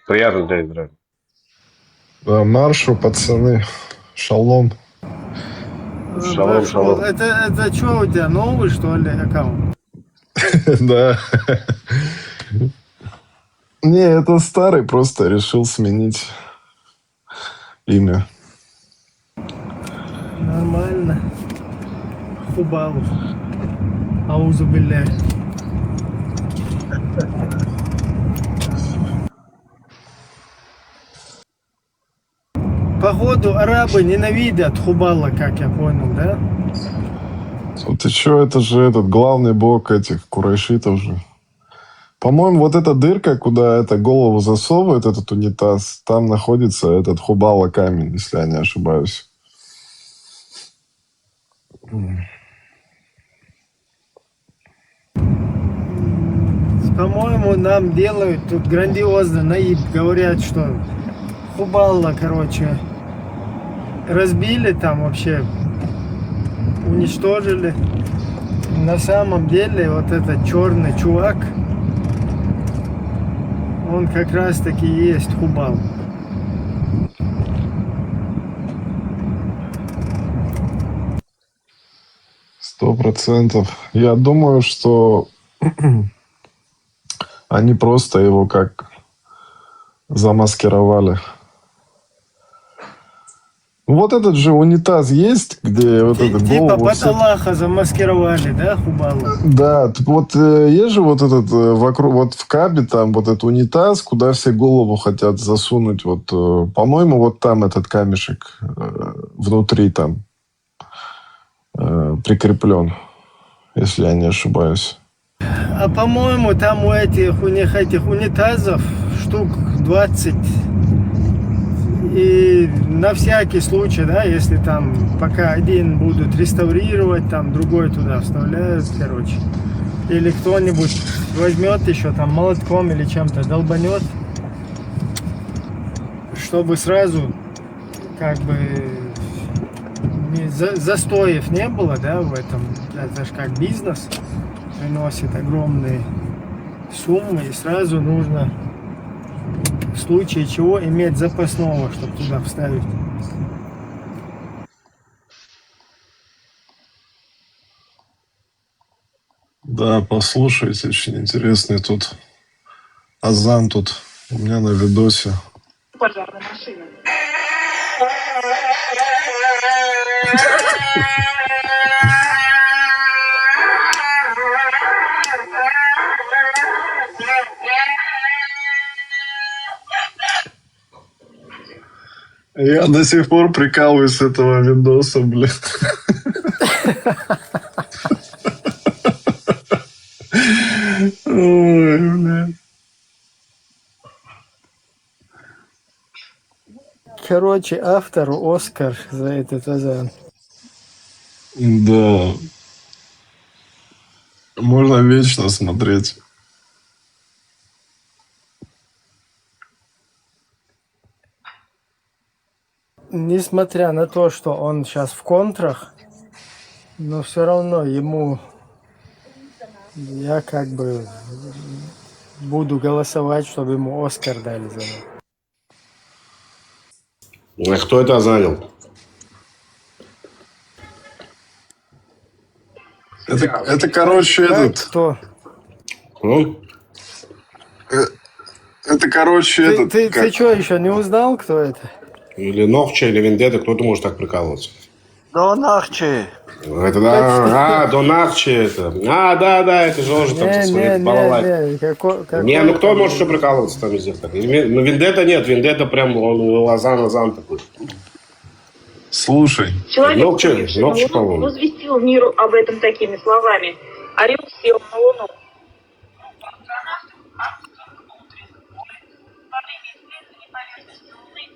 Приятно для здравия. Да, маршу, пацаны. Шалом. Шалом. Это что у тебя, новый, что ли, аккаунт? Да. Не, это старый, просто решил сменить имя. Нормально. Хубалу. Аузу билля. Походу, арабы ненавидят Хубала, как я понял, да? Ты чё, это же этот главный бог этих курайшитов же. По-моему, вот эта дырка, куда это голову засовывает, этот унитаз, там находится этот Хубала камень, если я не ошибаюсь. по-моему, нам делают тут грандиозно наиб. Говорят, что Хубалла, короче, разбили там вообще, уничтожили. На самом деле вот этот черный чувак, он как раз таки и есть Хубал. 100%. Я думаю, что они просто его как замаскировали. Вот этот же унитаз есть, где вот этот Типа голову... под Аллаха замаскировали, да, Хубалла? Да, вот есть же вот этот вокруг, вот в Кабе там вот этот унитаз, куда все голову хотят засунуть. Вот, по-моему, вот там этот камешек внутри там прикреплен, если я не ошибаюсь. А по-моему, там у них этих унитазов штук 20. И на всякий случай, да, если там пока один будут реставрировать, там другой туда вставляют, короче. Или кто-нибудь возьмет еще там молотком или чем-то долбанет, чтобы сразу как бы застоев не было, да, в этом. Это же как бизнес, приносит огромные суммы, и сразу нужно в случае чего иметь запасного, чтобы туда вставить. Да, послушайте, очень интересный тут азан тут у меня на видосе. Пожарная машина. Я до сих пор прикалываюсь с этого видоса, блин. Ой, блин. Короче, автору Оскар за этот азан. Да. Можно вечно смотреть. Несмотря на то, что он сейчас в контрах, но все равно ему я как бы буду голосовать, чтобы ему Оскар дали за него. А кто это занял? Это короче, Как этот... кто? Это, короче, Ты что, еще не узнал, кто это? Или Нохча, или Вендетта, кто-то может так прикалываться. Донахчи. Это да, Донахчи это. Да, это же тоже там со своей балалайкой. Не, ну кто может еще прикалываться там везде? Ну, Вендетта нет, Вендетта прям он азан такой. Слушай. Человек, Нохча, по-моему. возвестил миру об этом такими словами. Орел сел на Луну.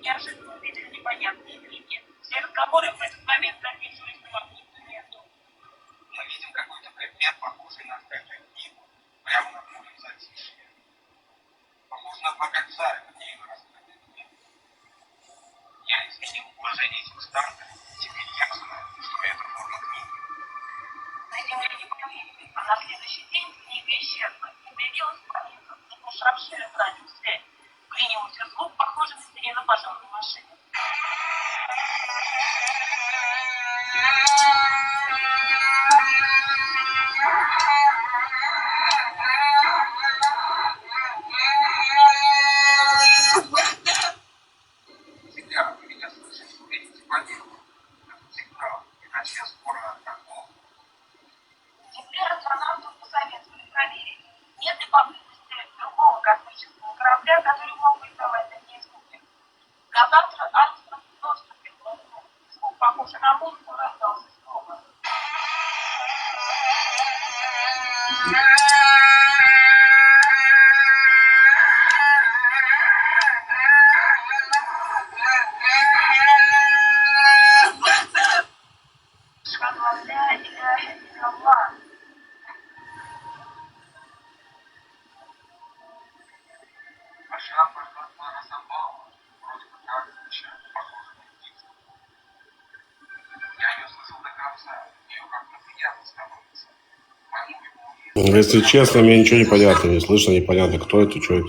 Неожиданно увидели непонятные блики. Все разговоры в этот момент записывались на магнитную. Мы видим какой-то предмет, похожий на открытую книгу, прямо над полем затишья. Похоже на два кольца, это не его раскрытый документ. Я изменил положение этих стартов, теперь ясно, что это форма книги. На земле не появились, а на следующий день книга исчезла, и появилась планета, заглушавшая радиосвязь. Вклинился звук, похожий на сирену пожарной машины. Всегда вы меня слышите, видите планету. Всегда, иначе я скоро отдохну. Теперь астронавтов посоветовали проверить, нет ли поблизости другого космического корабля, который мог бы издавать такие звуки. На завтра Если честно, мне ничего не понятно, не слышно, непонятно, кто это, что это.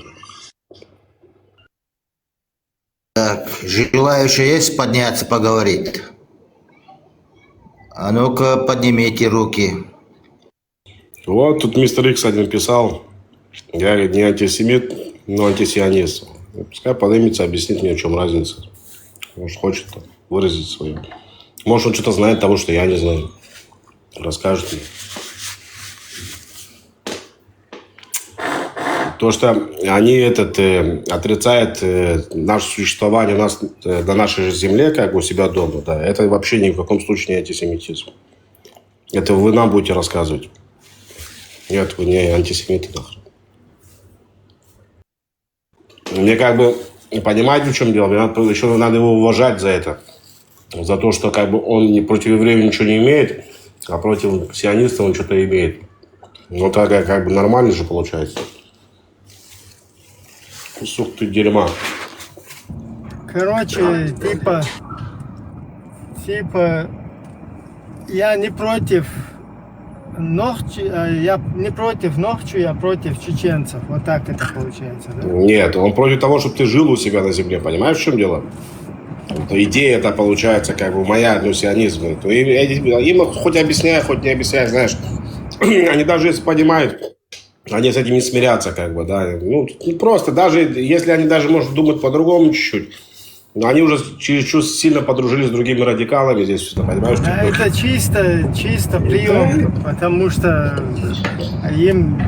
Так, желающие есть подняться, поговорить? А ну-ка, поднимите руки. Вот тут мистер Икс один писал, я не антисемит, но антисионист. Пускай поднимется, объяснит мне, в чем разница. Может, хочет выразить свое. Может, он что-то знает того, что я не знаю. Расскажет мне. То, что они отрицают наше существование на нашей же земле, как бы у себя дома, да, это вообще ни в каком случае не антисемитизм. Это вы нам будете рассказывать. Нет, вы не антисемиты, нахрен. Мне как бы, понимаете, в чем дело? Мне еще надо его уважать за это. За то, что как бы он не против евреев ничего не имеет, а против сионистов он что-то имеет. Ну, так как бы нормально же получается. Кусок ты дерьма. Короче, типа, я не против я не против Нохчу, я против чеченцев. Вот так это получается, да? Нет, он против того, чтобы ты жил у себя на земле. Понимаешь, в чем дело? Идея это получается, как бы, моя, ну, сионизм. Им хоть объясняй, хоть не объясняй, знаешь. Они даже если понимают, они с этим не смирятся, как бы, да. Ну, просто, даже если они даже, может, думать по-другому чуть-чуть, но они уже чересчур сильно подружились с другими радикалами здесь, понимаешь? Да, это чисто прием, потому что им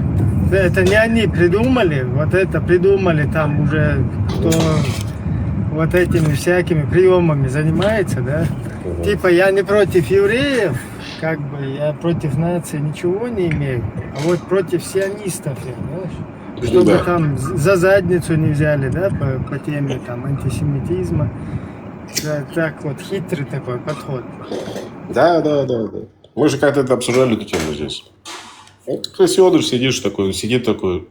это не они придумали, вот это придумали там уже кто вот этими всякими приемами занимается, да. Типа я не против евреев, как бы я против нации ничего не имею, а вот против сионистов, знаешь. Чтобы там за задницу не взяли, да, по теме там антисемитизма. Да, так вот, хитрый такой подход. Да. Мы же как-то это обсуждали, эту тему здесь. Вот Федор сидит такой.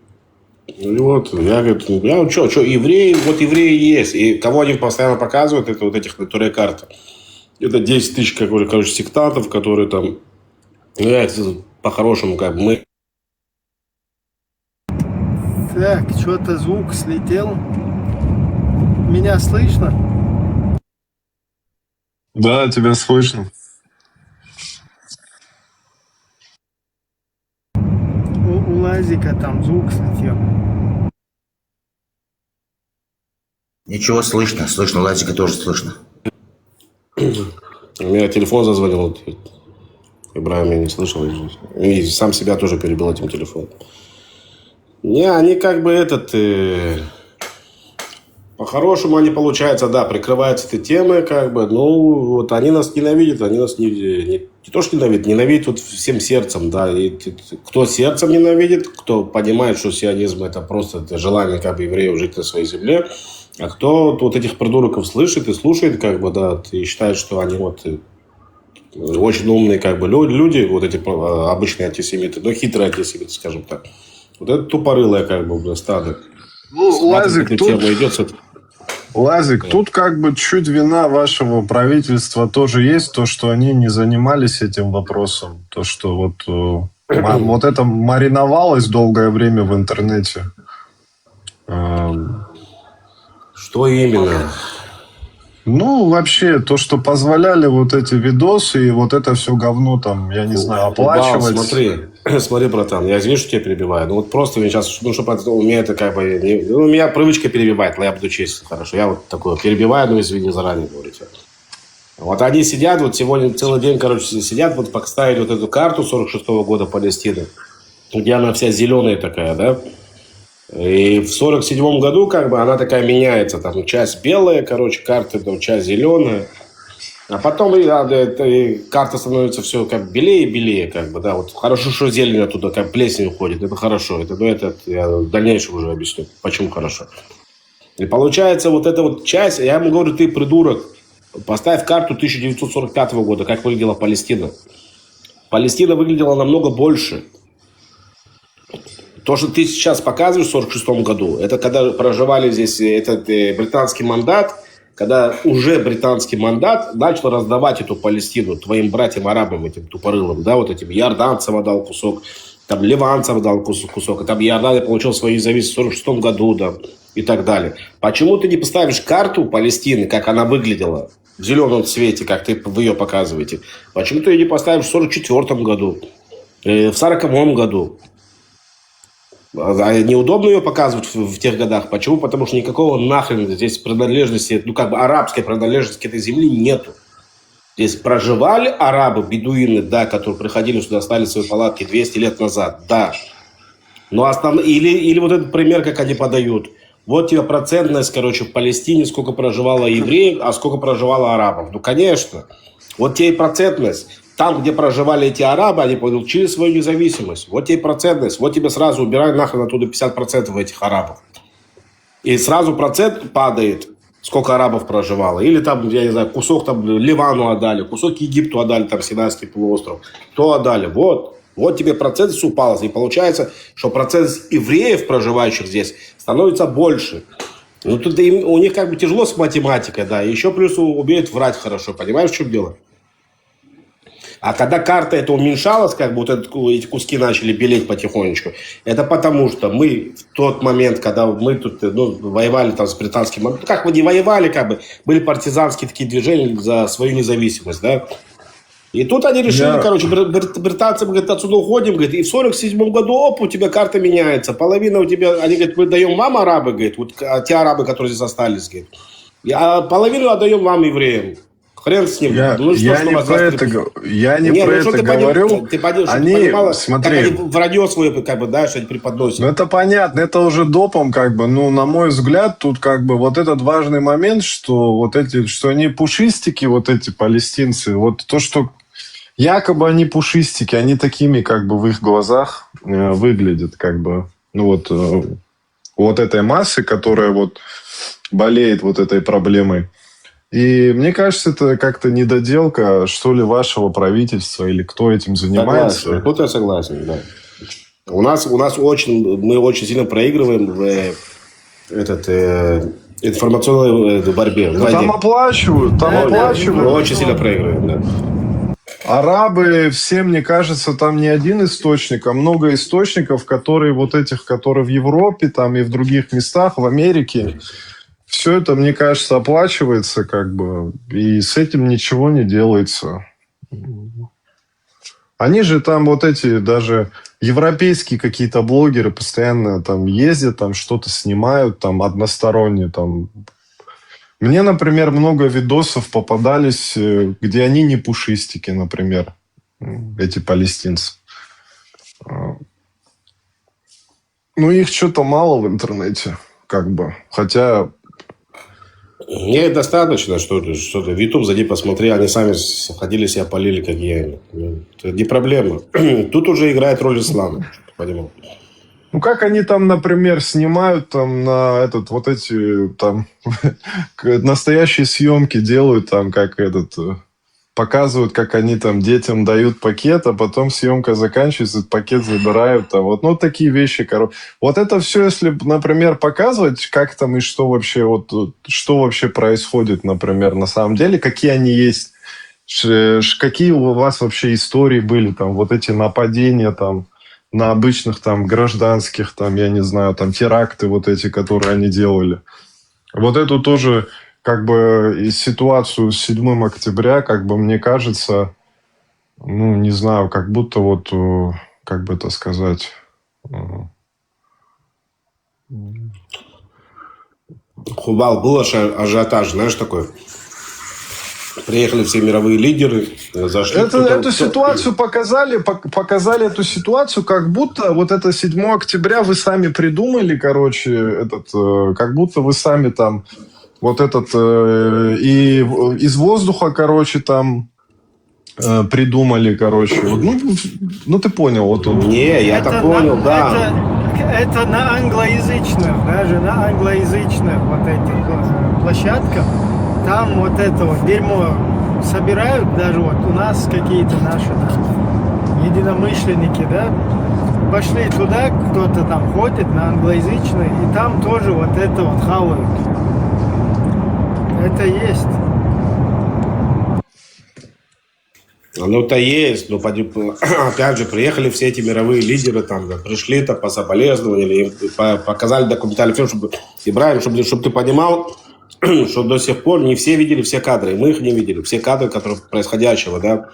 И вот, я говорю, что, евреи, вот евреи есть. И кого они постоянно показывают, это вот этих натурей карты. Это 10 тысяч, короче, сектантов, которые там, ну, по-хорошему, как бы, мы... Так, что-то звук слетел. Меня слышно? Да, тебя слышно. У Лазика там звук слетел. Ничего слышно. Слышно, Лазика тоже слышно. У меня телефон зазвонил. Ибрahim я не слышал. И сам себя тоже перебил этим телефоном. Не, они как бы по-хорошему они, получается, да, прикрываются этой темой, как бы, ну, вот они нас ненавидят, они нас не то, что ненавидят вот всем сердцем, да, и кто сердцем ненавидит, кто понимает, что сионизм это просто желание, как бы, евреев жить на своей земле, а кто вот этих придурков слышит и слушает, как бы, да, и считает, что они вот очень умные, как бы, люди, вот эти обычные антисемиты, но хитрые антисемиты, скажем так. Вот это тупорылое, как бы, стадо. Ну, Лазик, тут как бы чуть вина вашего правительства тоже есть, то, что они не занимались этим вопросом. То, что вот это мариновалось долгое время в интернете. Что именно? Ну, вообще, то, что позволяли вот эти видосы и вот это все говно там, я не знаю, оплачивать. Смотри, братан, я извини, что тебя перебиваю. Ну, вот просто сейчас, ну, чтобы у меня это как бы... у меня привычка перебивать, но я буду честен, хорошо. Я вот такое перебиваю, но извини, заранее говорите. Вот они сидят, вот сегодня целый день, короче, сидят, вот поставили вот эту карту 46-го года Палестины, где она вся зеленая такая, да? И в 47-м году, как бы, она такая меняется. Там часть белая, короче, карта, там, часть зеленая. А потом карта становится все как белее и белее, как бы, да. Вот хорошо, что зелень оттуда, как плесень уходит. Это хорошо. Это я в дальнейшем уже объясню, почему хорошо. И получается, вот эта вот часть, я ему говорю, ты придурок, поставь карту 1945 года, как выглядела Палестина. Палестина выглядела намного больше. То, что ты сейчас показываешь в 1946 году, это когда проживали здесь этот британский мандат, когда уже британский мандат начал раздавать эту Палестину твоим братьям-арабам, этим тупорылым, да, вот этим иорданцам отдал кусок, там ливанцам дал кусок, и там Иордания получил свою независимость в 1946 году, да, и так далее. Почему ты не поставишь карту Палестины, как она выглядела, в зеленом цвете, как вы ее показываете? Почему ты ее не поставишь в 1944 году, в 1940 году? А неудобно ее показывать в тех годах. Почему? Потому что никакого нахрен здесь принадлежности, ну как бы арабской принадлежности к этой земле нету. Здесь проживали арабы, бедуины, да, которые приходили сюда, стали свои палатки 200 лет назад, да. Но или вот этот пример, как они подают. Вот тебе процентность, короче, в Палестине, сколько проживало евреев, а сколько проживало арабов. Ну, конечно. Вот тебе и процентность. Там, где проживали эти арабы, они получили свою независимость. Вот тебе процентность. Вот тебе сразу убирай нахрен оттуда 50% этих арабов. И сразу процент падает, сколько арабов проживало. Или там, я не знаю, кусок там Ливану отдали, кусок Египту отдали, там Синайский полуостров. То отдали. Вот тебе процентность упала. И получается, что процент евреев, проживающих здесь, становится больше. Ну, тут у них как бы тяжело с математикой, да. И еще плюс умеют врать хорошо. Понимаешь, в чем дело? А когда карта это уменьшалась, как бы вот эти куски начали белеть потихонечку, это потому что мы в тот момент, когда мы тут воевали там с британским, ну, как мы не воевали, как бы, были партизанские такие движения за свою независимость, да. И тут они решили, короче, британцы, говорят, отсюда уходим, говорит, и в 1947 году, оп, у тебя карта меняется, половина у тебя, они говорят, мы даем вам арабы, говорит, вот те арабы, которые здесь остались, говорит, а половину отдаем вам, евреям. Хрен с ним. Я не про это говорю. Ты они, понимала, смотри, как они вранье свое, как бы, да, что они преподносят. Ну, это понятно, это уже допом, как бы, ну, на мой взгляд, тут, как бы, вот этот важный момент, что вот эти, что они пушистики, вот эти палестинцы, вот то, что якобы они пушистики, они такими, как бы, в их глазах выглядят, как бы, ну, вот этой массы, которая вот болеет вот этой проблемой. И мне кажется, это как-то недоделка, что ли, вашего правительства или кто этим занимается. Согласен. Тут я согласен, да. У нас мы очень сильно проигрываем в информационной борьбе. Ну, там оплачивают, Мы очень сильно проигрываем, да. Арабы, все, мне кажется, там не один источник, а много источников, которые вот этих, которые в Европе, там и в других местах, в Америке. Все это, мне кажется, оплачивается, как бы, и с этим ничего не делается. Они же там вот эти, даже европейские какие-то блогеры постоянно там ездят, там что-то снимают, там односторонне, там. Мне, например, много видосов попадались, где они не пушистики, например, эти палестинцы. Ну, их что-то мало в интернете, как бы, хотя... Мне достаточно, что в YouTube зайди, посмотри, они сами ходили, себя полили, как я. Это не проблема. Тут уже играет роль ислама, понимал. Ну, как они там, например, снимают там на вот эти там настоящие съемки делают, там, как показывают, как они там детям дают пакет, а потом съемка заканчивается, этот пакет забирают. Там, вот, ну, такие вещи, короче. Вот это все, если, например, показывать, как там и что вообще происходит, например, на самом деле, какие они есть, какие у вас вообще истории были, там, вот эти нападения, там, на обычных там гражданских, там, я не знаю, там, теракты вот эти, которые они делали. Вот эту тоже... Как бы и ситуацию с 7 октября, как бы мне кажется, ну, не знаю, как будто вот, как бы это сказать... Хубал, был ажиотаж, знаешь, такой. Приехали все мировые лидеры, зашли. Эту ситуацию показали эту ситуацию, как будто вот это 7 октября вы сами придумали, короче, как будто вы сами там... Вот и из воздуха, короче, там придумали, короче. Ну, ты понял. Вот он. Не, я это понял, да. Это на англоязычных, даже на англоязычных вот этих площадках. Там вот это вот дерьмо собирают, даже вот у нас какие-то наши единомышленники, да, пошли туда, кто-то там ходит на англоязычный, и там тоже вот это вот хавают. Это есть. Оно-то есть, но опять же, приехали все эти мировые лидеры, там, пришли-то, пособолезновали, им показали документальный фильм, чтобы, Ибраим, чтобы ты понимал, что до сих пор не все видели все кадры, и мы их не видели, все кадры, которые происходящего, да,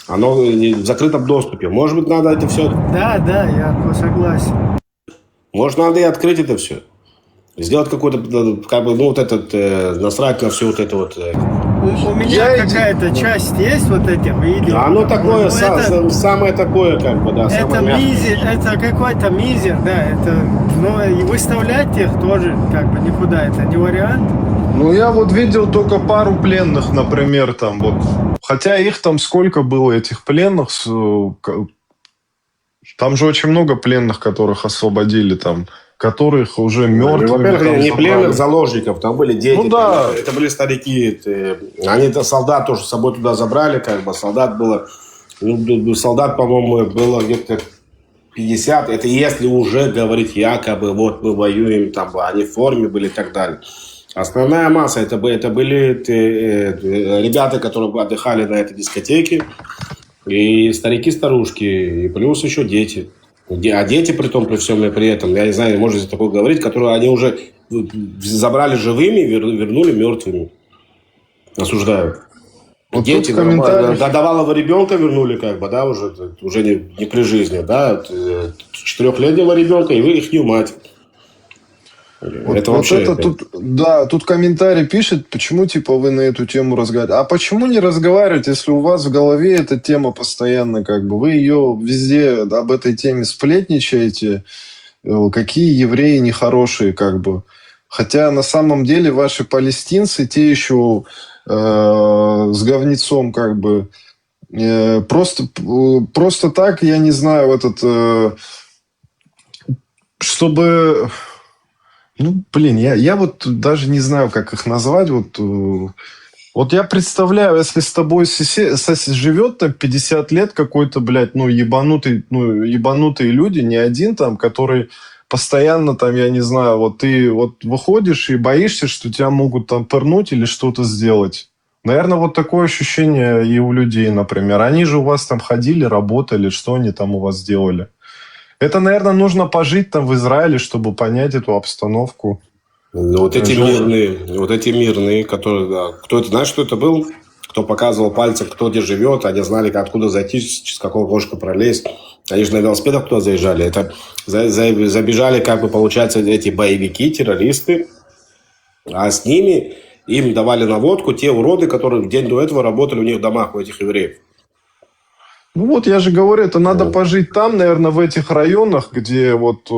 оно в закрытом доступе. Может быть, надо это все... Да, я согласен. Может, надо и открыть это все. Сделать какой-то, как бы, ну, вот этот, насрать на все вот это вот. У меня какая-то часть есть вот этих видео. Оно такое, это, самое такое, как бы, да. Это мизер, это какой-то мизер, да, это, но и выставлять их тоже, как бы, никуда, это не вариант. Ну, я вот видел только пару пленных, например, там вот. Хотя их там сколько было, этих пленных, там же очень много пленных, которых освободили там, которых уже мертвыми. Во-первых, не пленных, заложников, там были дети. Ну да. Это были старики. Они-то солдат тоже с собой туда забрали, как бы, солдат было, ну, солдат, по-моему, было где-то 50. Это если уже говорить якобы, вот мы воюем, там, они в форме были и так далее. Основная масса это были ребята, которые отдыхали на этой дискотеке, и старики-старушки, и плюс еще дети. А дети, при том, при всем и при этом, я не знаю, можно здесь такое говорить, которые они уже забрали живыми, вернули мертвыми. Осуждаю. Вот дети, годовалого ребенка вернули, как бы, да, уже не при жизни, да, 4-летнего ребенка и их мать. Вот, это вот вообще... это тут, да, тут комментарий пишет, почему, типа, вы на эту тему разговариваете. А почему не разговаривать, если у вас в голове эта тема постоянно, как бы, вы ее везде об этой теме сплетничаете, какие евреи нехорошие, как бы. Хотя на самом деле ваши палестинцы, те еще с говнецом, как бы, просто так, я не знаю, чтобы... Ну, блин, я вот даже не знаю, как их назвать. Вот я представляю, если с тобой живет там 50 лет какой-то, блядь, ебанутые люди, не один там, который постоянно там, я не знаю, вот ты вот выходишь и боишься, что тебя могут там пырнуть или что-то сделать. Наверное, вот такое ощущение и у людей, например. Они же у вас там ходили, работали, что они там у вас делали? Это, наверное, нужно пожить там в Израиле, чтобы понять эту обстановку. Ну, вот эти мирные, которые, да, кто это, знаешь, что это был? Кто показывал пальцем, кто где живет, они знали, откуда зайти, через какое окошко пролезть. Они же на велосипедах туда заезжали. Это забежали, как бы, получается, эти боевики, террористы, а с ними им давали наводку те уроды, которые в день до этого работали у них в домах, у этих евреев. Ну вот, я же говорю, это надо пожить там, наверное, в этих районах, где вот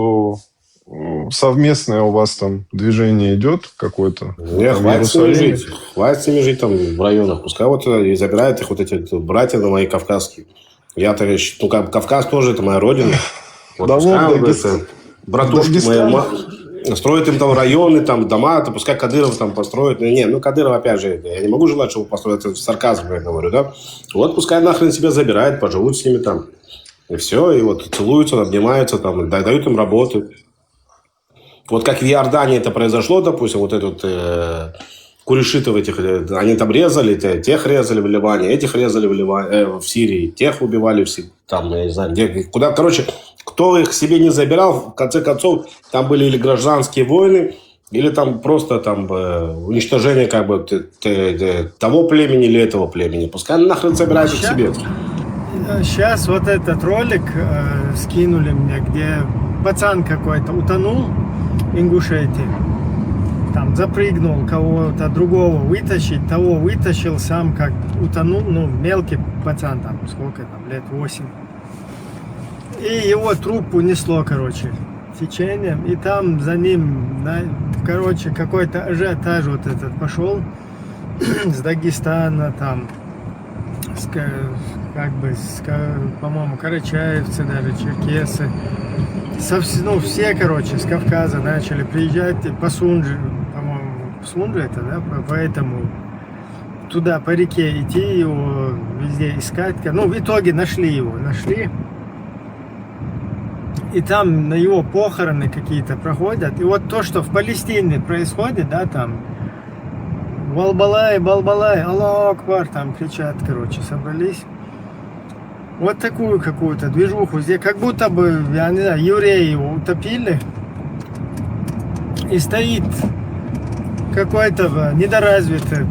совместное у вас там движение идет какое-то. Нет, хватит с ними жить там в районах. Пускай вот и забирают их вот эти братья на мои кавказские. Я-то, ну, Кавказ тоже, это моя родина. Вот да пускай вот, это, братушки мои, строят им там районы, там дома, то пускай Кадыров там построит. Не, ну Кадыров, опять же, я не могу желать, чтобы построить, это сарказм я говорю, да. Вот пускай нахрен себя забирает, поживут с ними там. И все, и вот целуются, обнимаются, там, дают им работу. Вот как в Иордании это произошло, допустим, вот этот курешитов этих, они там резали, тех резали в Ливане, этих резали в Сирии, тех убивали там, я не знаю, где, куда, короче, кто их себе не забирал, в конце концов, там были или гражданские войны, или там просто там уничтожение как бы того племени или этого племени. Пускай нахрен забирают их себе. Сейчас вот этот ролик скинули мне, где пацан какой-то утонул в Ингушетии. Там запрыгнул, кого-то другого вытащить, того вытащил, сам как утонул, ну, мелкий пацан, там, сколько там, лет 8. И его труп унесло, короче, течением, и там за ним, короче, какой-то ажиотаж вот этот пошел с Дагестана, там, как бы, по-моему, карачаевцы даже, черкесы. Ну, все, короче, с Кавказа начали приезжать по Сунже, по-моему, Сунже это, да, поэтому туда по реке идти, его везде искать. Ну, в итоге нашли его, и там на его похороны какие-то проходят. И вот то, что в Палестине происходит, да, там Балбалай, Балбалай, Аллаху Акбар, там кричат, короче, собрались. Вот такую какую-то движуху здесь, как будто бы, я не знаю, евреи его утопили. И стоит какой-то недоразвитый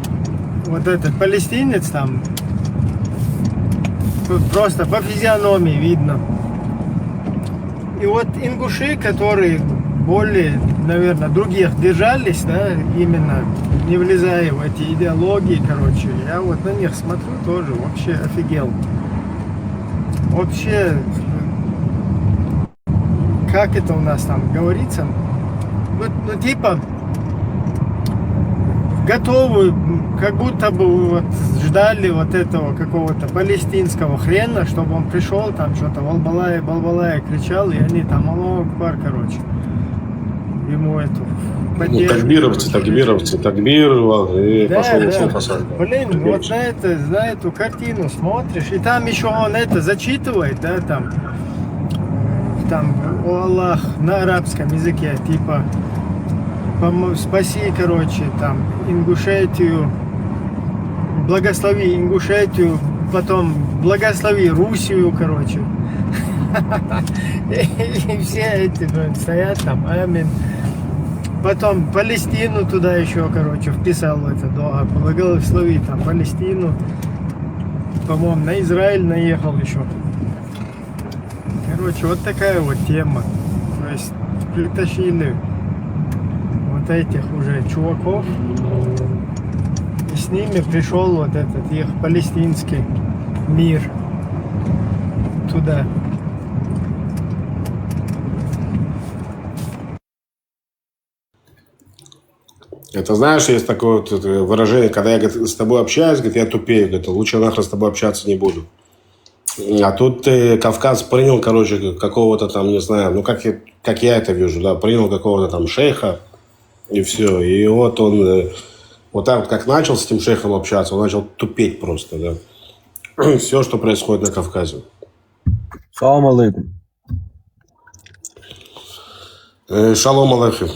вот этот палестинец там, просто по физиономии видно. И вот ингуши, которые более, наверное, других держались, да, именно не влезая в эти идеологии, короче, я вот на них смотрю тоже, вообще офигел. Вообще, как это у нас там говорится, ну типа, готовы, как будто бы вот ждали вот этого какого-то палестинского хрена, чтобы он пришел, там что-то Балбалай, Балбалай кричал, и они там Аллаху Акбар, короче, ему эту Такбировцы, такбир, и да, пошел да. посадку. Блин, вот на эту картину смотришь, и там еще он это зачитывает, да, там о Аллах на арабском языке, типа спаси, короче, там Ингушетию, благослови Ингушетию, потом благослови Русию, короче. И все эти, блин, стоят там, амин. Потом Палестину туда еще, короче, вписал в это дуа, благослови там Палестину. По-моему, на Израиль наехал еще. Короче, вот такая вот тема. То есть притащили вот этих уже чуваков, и с ними пришел вот этот их палестинский мир туда. Это знаешь, есть такое вот выражение, когда я говорит, с тобой общаюсь, говорит, я тупею, говорит, лучше нахрен с тобой общаться не буду. А тут Кавказ принял, короче, какого-то там, не знаю, ну как я это вижу, да, принял какого-то там шейха, и все. И вот он вот так вот как начал с этим шейхом общаться, он начал тупеть просто, да. Все, что происходит на Кавказе. Салам алейкум. Шалом алейкум.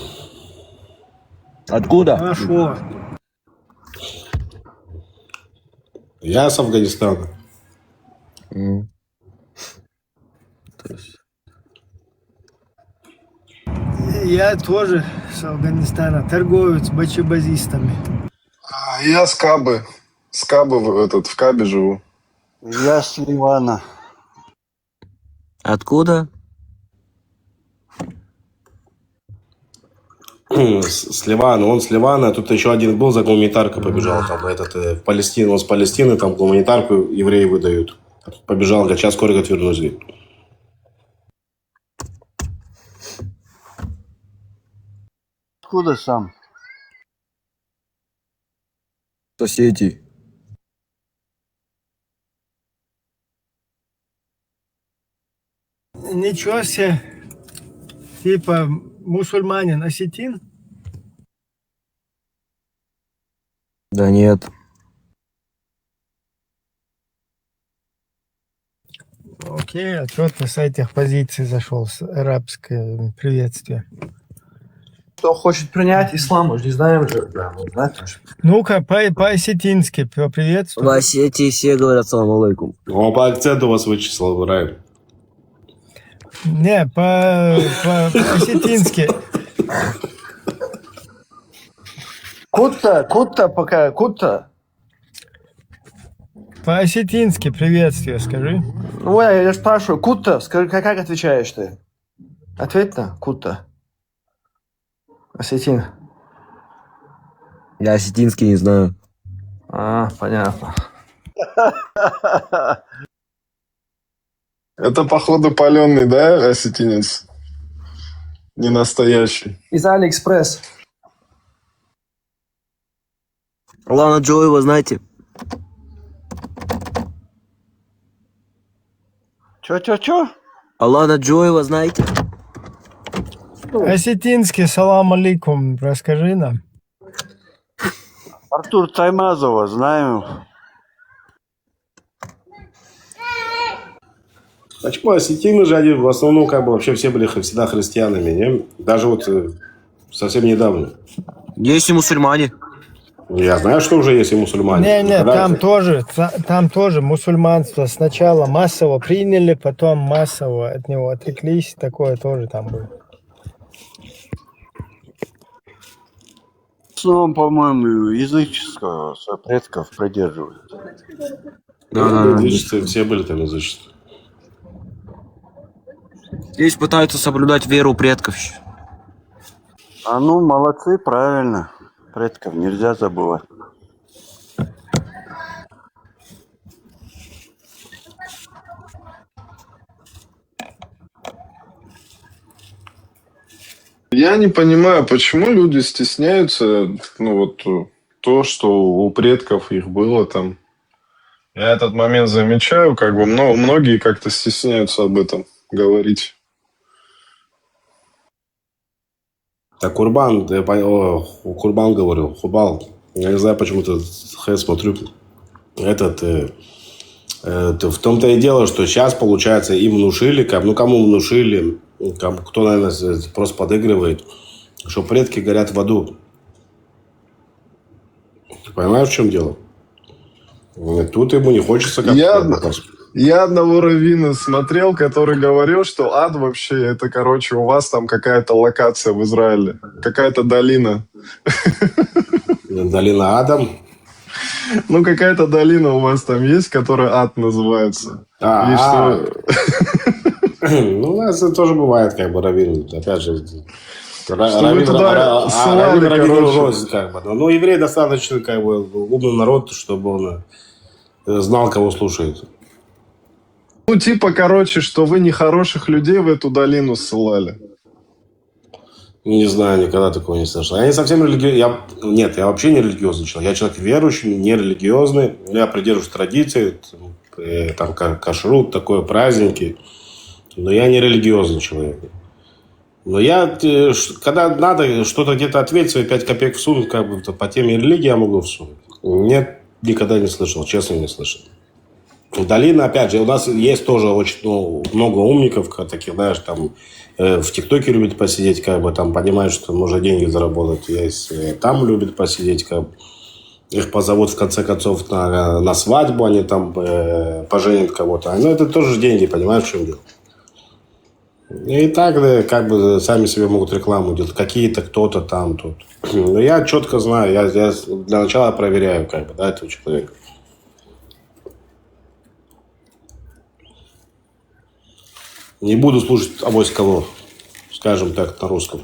Откуда? Хорошо. Я с Афганистана. Я тоже с Афганистана, торговец бачебазистами. Я с Кабы. С Кабы в Кабе живу. Я с Ливана. Откуда? С Ливана. Он с Ливана. Тут еще один был, за гуманитаркой побежал. Там этот в Палестину. Он с Палестины, там гуманитарку евреи выдают. Побежал, говорит, сейчас скоро вернусь. Откуда сам? Соседи. Ничего себе. Типа мусульманин, осетин? Да нет. Окей, а что ты с этих позиций зашел, с арабское приветствие? Кто хочет принять ислам, мы же не знаем же. Да, мы знаем, что... Ну-ка, по-осетински приветствую. В Осетии все говорят салам алейкум. О, по акценту вас вычислил, Райан. Не, по-осетински. Кутта, пока, кутта. По-осетински приветствие скажи. Ну, я спрашиваю, кутта, скажи, как отвечаешь ты? Ответь на кутта. Осетин. Я осетинский не знаю. Понятно. Это, походу, паленый, да, осетинец? Не настоящий. Из Алиэкспресс. Лана Джоева знаете? Чё? Алана Джоева знаете? Осетинский салам алейкум, расскажи нам. Артур Таймазова знаем. Почему осетины же, они в основном как бы вообще все были всегда христианами, не? Даже вот совсем недавно. Есть и мусульмане. Я знаю, что уже есть и мусульмане. Не, Когда там тоже мусульманство сначала массово приняли, потом массово от него отреклись. Такое тоже там было. В основном, по-моему, языческого предков придерживают. Да. язычество, все были там язычества. Здесь пытаются соблюдать веру предков. А ну, молодцы, правильно. Предков нельзя забывать. Я не понимаю, почему люди стесняются, ну вот, то, что у предков их было там. Я этот момент замечаю, как бы многие как-то стесняются об этом говорить. Так Курбан, Курбан говорил, Хубал. Я не знаю, почему-то Хэ смотрю. В том-то и дело, что сейчас, получается, им внушили, ну, кому внушили, кто, наверное, просто подыгрывает, что предки горят в аду. Ты понимаешь, в чем дело? Тут ему не хочется как-то... Я одного раввина смотрел, который говорил, что ад вообще, это, короче, у вас там какая-то локация в Израиле. Какая-то долина. Долина Адам? Ну, какая-то долина у вас там есть, которая ад называется. Ну, у нас это тоже бывает, как бы, раввин. Опять же, раввин рознь, как бы. Но еврей достаточно, как бы, умный народ, чтобы он знал, кого слушает. Ну, типа, короче, что вы нехороших людей в эту долину ссылали. Не знаю, никогда такого не слышал. Я не совсем религиозный. Нет, я вообще не религиозный человек. Я человек верующий, не религиозный. Я придерживаюсь традиций, там кашрут, такое, праздники. Но я не религиозный человек. Но я, когда надо что-то где-то ответить, свои 5 копеек всунуть, как бы по теме религии я могу всунуть. Нет, никогда не слышал, честно не слышал. Долина, опять же, у нас есть тоже очень много умников, таких, знаешь, там в ТикТоке любят посидеть, как бы там понимают, что можно деньги заработать. Есть, там любят посидеть, как бы. Их позовут в конце концов на свадьбу, они там поженят кого-то. Но это тоже деньги, понимаешь, в чем дело? И так, да, как бы сами себе могут рекламу делать. Какие-то, кто-то там, тут. Но я четко знаю, я для начала проверяю, как бы, да, этого человека. Не буду слушать авось кого, скажем так, на русском.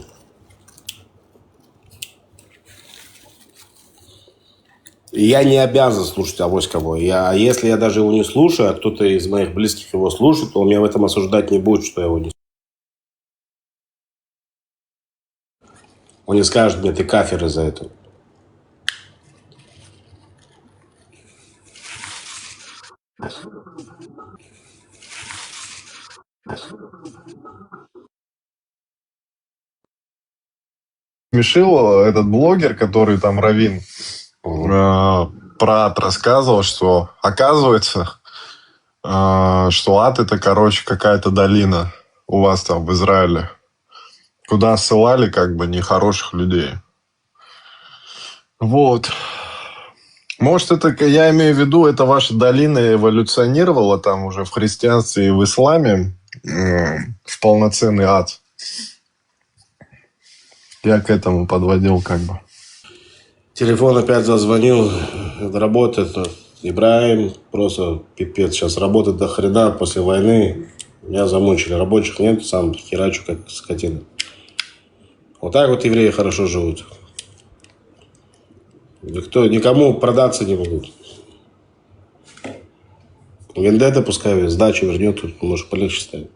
И я не обязан слушать авось кого. А если я даже его не слушаю, а кто-то из моих близких его слушает, то он меня в этом осуждать не будет, что я его не слушаю. Он не скажет мне, ты кафир из-за этого. Смешил этот блогер, который там раввин, про ад рассказывал, что оказывается, что ад это, короче, какая-то долина у вас там в Израиле, куда ссылали как бы нехороших людей. Вот. Может, это, я имею в виду, это ваша долина эволюционировала там уже в христианстве и в исламе в полноценный ад. Я к этому подводил как бы. Телефон опять зазвонил, это работает. Ибраим, просто пипец. Сейчас работает до хрена после войны. Меня замучили. Рабочих нет, сам херачу как скотина. Вот так вот евреи хорошо живут. Никому продаться не могут. Вендетта пускай сдачу вернет, тут может полегче станет.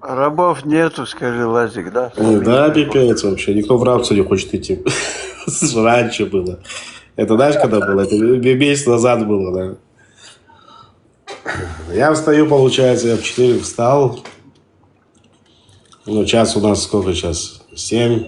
Рабов нету, скажи, Лазик, да? Да, пипец вообще. Никто в рабство не хочет идти. Раньше было. Это знаешь, когда было? Это месяц назад было, да. Я встаю, получается, я в 4 встал. Ну, час у нас сколько сейчас? 7.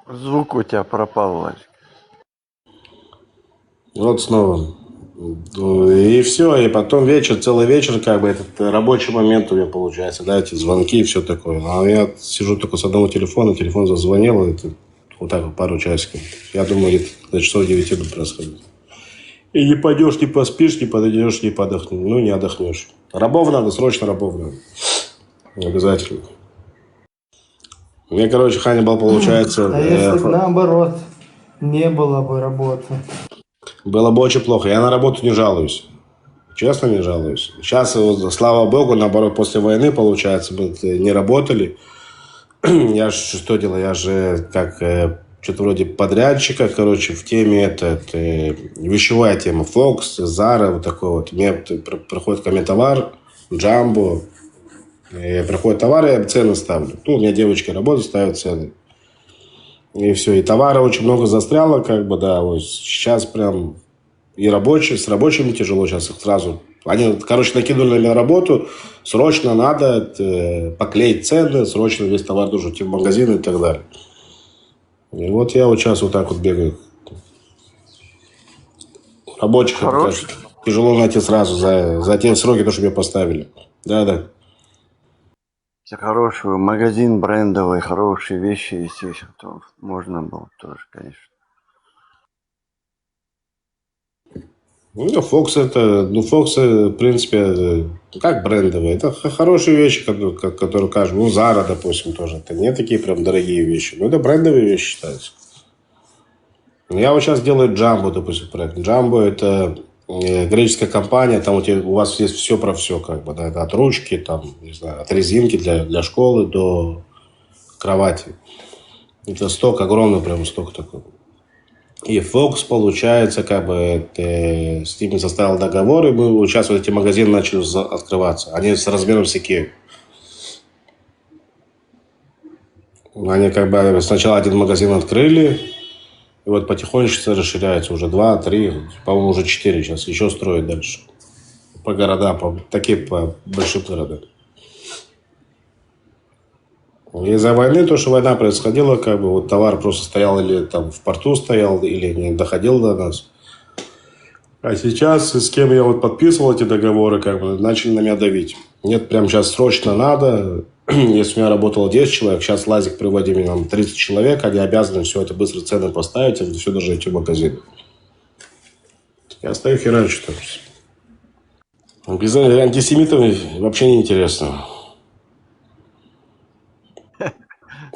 Звук у тебя пропал, Владик. Вот снова. И все, и потом вечер, целый вечер, как бы, этот рабочий момент у меня получается, да, эти звонки и все такое. А я сижу только с одного телефона, телефон зазвонил, это вот так вот пару часиков. Я думаю, где-то до часов 9 будет происходить. И не пойдешь, не поспишь, не подойдешь, не подохнешь. Ну, не отдохнешь. Рабов надо, срочно рабов надо. Обязательно. Мне, короче, Ханнибал получается... А если бы наоборот не было бы работы? Было бы очень плохо. Я на работу не жалуюсь. Честно, не жалуюсь. Сейчас, слава богу, наоборот, после войны, получается, мы не работали. Я же что делал? Я же как что-то вроде подрядчика, короче, в теме вещевая тема. Fox, Zara, вот такой вот. Мне приходит ко мне товар, Jumbo. Приходит товар, я цены ставлю. Ну, у меня девочки работают, ставят цены. И все. И товара очень много застряло, как бы, да. Вот сейчас прям и рабочие, с рабочими тяжело сейчас их сразу. Они, короче, накинули на меня работу. Срочно надо поклеить цены, срочно весь товар должен идти в магазин и так далее. И вот я вот сейчас вот так вот бегаю. Рабочих, конечно, тяжело найти сразу за те сроки, то, что мне поставили. Да. Хороший магазин брендовый, хорошие вещи, естественно, то можно было тоже, конечно. Ну, Fox Fox, в принципе, как брендовые. Это хорошие вещи, которые каждый... Ну, Zara, допустим, тоже. Это не такие прям дорогие вещи. Но это брендовые вещи считаются. Я вот сейчас делаю Jumbo, допустим, проект. Jumbo — это греческая компания, там у вас есть все про все, как бы, да, это от ручки, там, не знаю, от резинки для школы до кровати. Это сток огромный, прям сток такой. И Fox, получается, как бы, с ними составил договор, и мы сейчас вот эти магазины начали открываться. Они с размером с Икею. Они как бы сначала один магазин открыли, и вот потихонечку расширяется. Уже 2, 3, по-моему, уже 4 сейчас. Еще строят дальше. По городам, по большим городам. Из-за войны, то, что война происходила, как бы вот товар просто стоял или там в порту стоял, или не доходил до нас. А сейчас, с кем я вот подписывал эти договоры, как бы начали на меня давить. Нет, прям сейчас срочно надо. Если у меня работало 10 человек, сейчас Лазик приводит мне 30 человек, они обязаны все это быстро цены поставить, это все должно идти в магазин. Я стою херачу там. Без антисемитов вообще не интересно.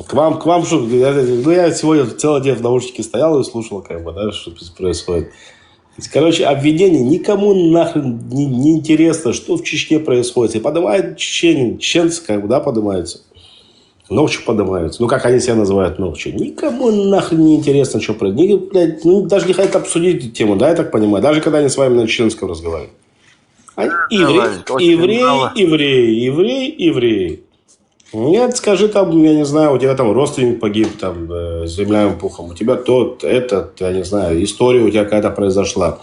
К вам что? Я сегодня целый день в наушнике стоял и слушал, как бы, да, что происходит. Короче, обвинение никому нахрен не интересно, что в Чечне происходит. И поднимают чеченцы, как бы, да, поднимаются. Ногчи поднимаются. Ну, как они себя называют, ногчи. Никому нахрен не интересно, что происходит. Даже не хотят обсудить эту тему, да, я так понимаю. Даже когда они с вами на чеченском разговаривают. Еврей. Нет, скажи там, я не знаю, у тебя там родственник погиб там земляным пухом, у тебя тот, этот, я не знаю, история у тебя какая-то произошла.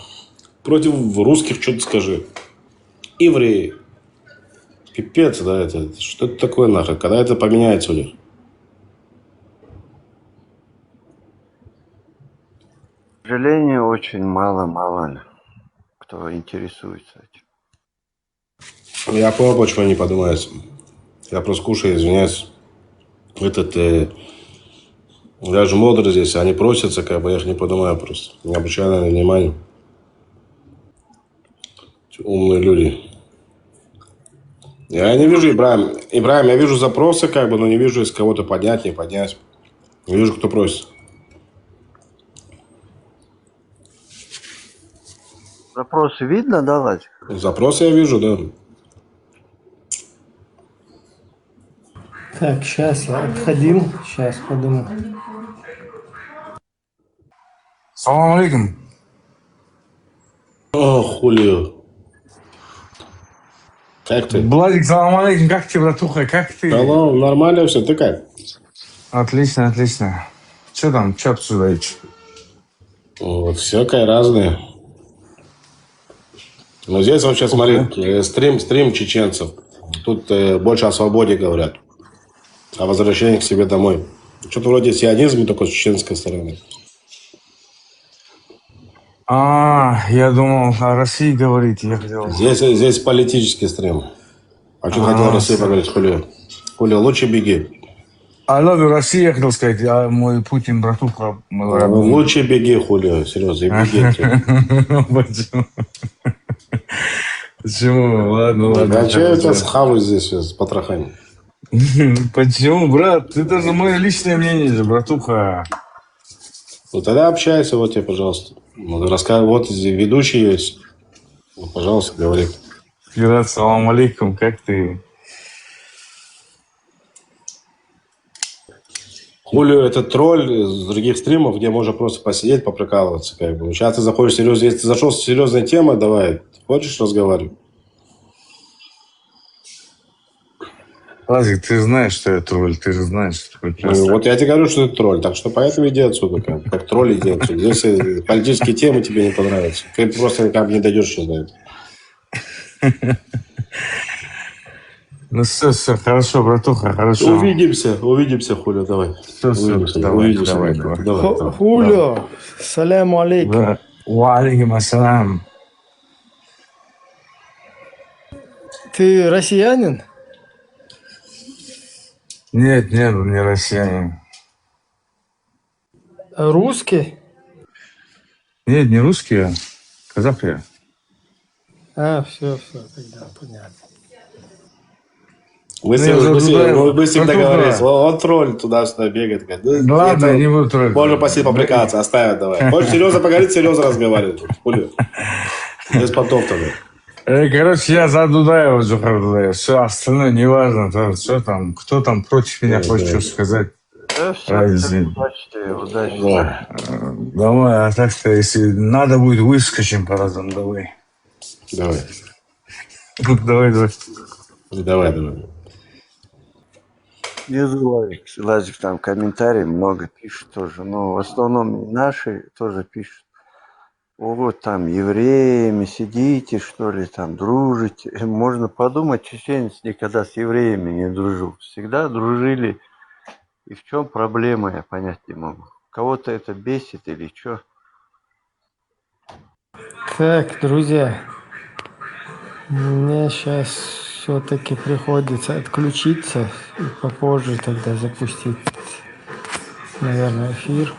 Против русских что-то скажи. Евреи. Пипец, да, это что это такое нахрен, когда это поменяется у них? К сожалению, очень мало кто интересуется этим. Я понял, почему они поднимаются. Я просто кушаю, извиняюсь. Даже модеры здесь, они просятся, как бы, я их не понимаю просто. Не обращаю на это внимания. Умные люди. Я не вижу, Ибрahim, я вижу запросы, как бы, но не вижу, если кого-то поднять, не поднять. Не вижу, кто просит. Запросы видно, да, Владик? Запросы я вижу, да. Так, сейчас я отходил, сейчас подумаю. Салам алейкум. О, Хулио. Как ты? Владик, салам алейкум. Как ты, братуха? Как ты? Салам, нормально все. Ты как? Отлично. Что там? Что обсуждаете? Вот, всякое разное. Но здесь вообще, смотри, стрим чеченцев. Тут больше о свободе говорят. О возвращении к себе домой. Что-то вроде сионизма только с чеченской стороны. Я думал, о России говорите, я хотел. Здесь политический стрим. А что хотел о России поговорить, Хулио? Хулио, лучше беги. I love you, Россия, я хотел сказать, а мой Путин, братуха. Лучше беги, Хулио, серьезно, беги. Почему? Почему? Ладно. А что я тебя схаваю здесь с потрохами? Почему, брат? Это же мое личное мнение, братуха. Ну тогда общайся, вот тебе, пожалуйста. Вот ведущий есть. Вот, пожалуйста, говори. Пират, салам алейкум, как ты? Хулио — это тролль с других стримов, где можно просто посидеть, поприкалываться. Как бы. Сейчас ты заходишь серьезно. Если ты зашел с серьезной темой, давай. Хочешь разговаривать? Лазик, ты знаешь, что я тролль, ты же знаешь, что такое Ну, вот я тебе говорю, что ты тролль, так что поэтому иди отсюда, как тролль иди отсюда. Если политические темы тебе не понравятся, ты просто никак не дойдешь сейчас до этого. Ну все, хорошо, братуха, хорошо. Увидимся, Хулио, давай. Давай. Хулио, саляму алейкум. Ва алейкум ассалам. Ты россиянин? Нет, не россиянин. Русский? Нет, не русский, я казах я. Все, тогда понятно. Вы всегда говорите, он тролль, туда-сюда бегает. Ладно, я не буду троллить. Можно посидеть, поприкаться, оставить давай. Хочешь серьезно поговорить, серьезно разговаривать. Хулио. Без понтов тогда. Короче, я за Дудаева, Джохар Дудаев. Все остальное неважно. Что там, кто там против меня хочет что сказать. Удачи. Давай, а так-то, если надо будет, выскочим по разам, давай. Давай. Давай. Внизу Лазик там комментарии много пишут тоже. Но в основном наши тоже пишут. Вот там евреями сидите, что ли, там дружите. Можно подумать, чеченец никогда с евреями не дружил. Всегда дружили. И в чем проблема, я понять не могу. Кого-то это бесит или что? Так, друзья, мне сейчас все-таки приходится отключиться и попозже тогда запустить, наверное, эфир.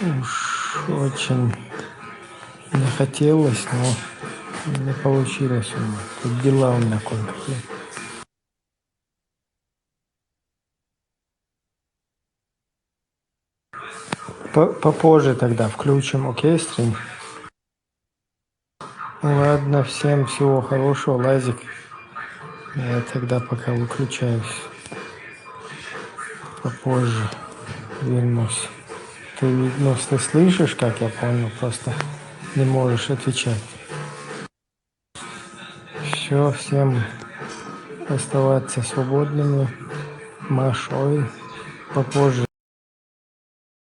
Уж очень не хотелось, но не получилось у меня. Тут дела у меня кое-какие. Попозже тогда включим, окей, стрим? Ладно, всем всего хорошего, Лазик. Я тогда пока выключаюсь. Попозже вернусь. Ты слышишь, как я понял, просто не можешь отвечать. Все, всем оставаться свободными. Машой. Попозже.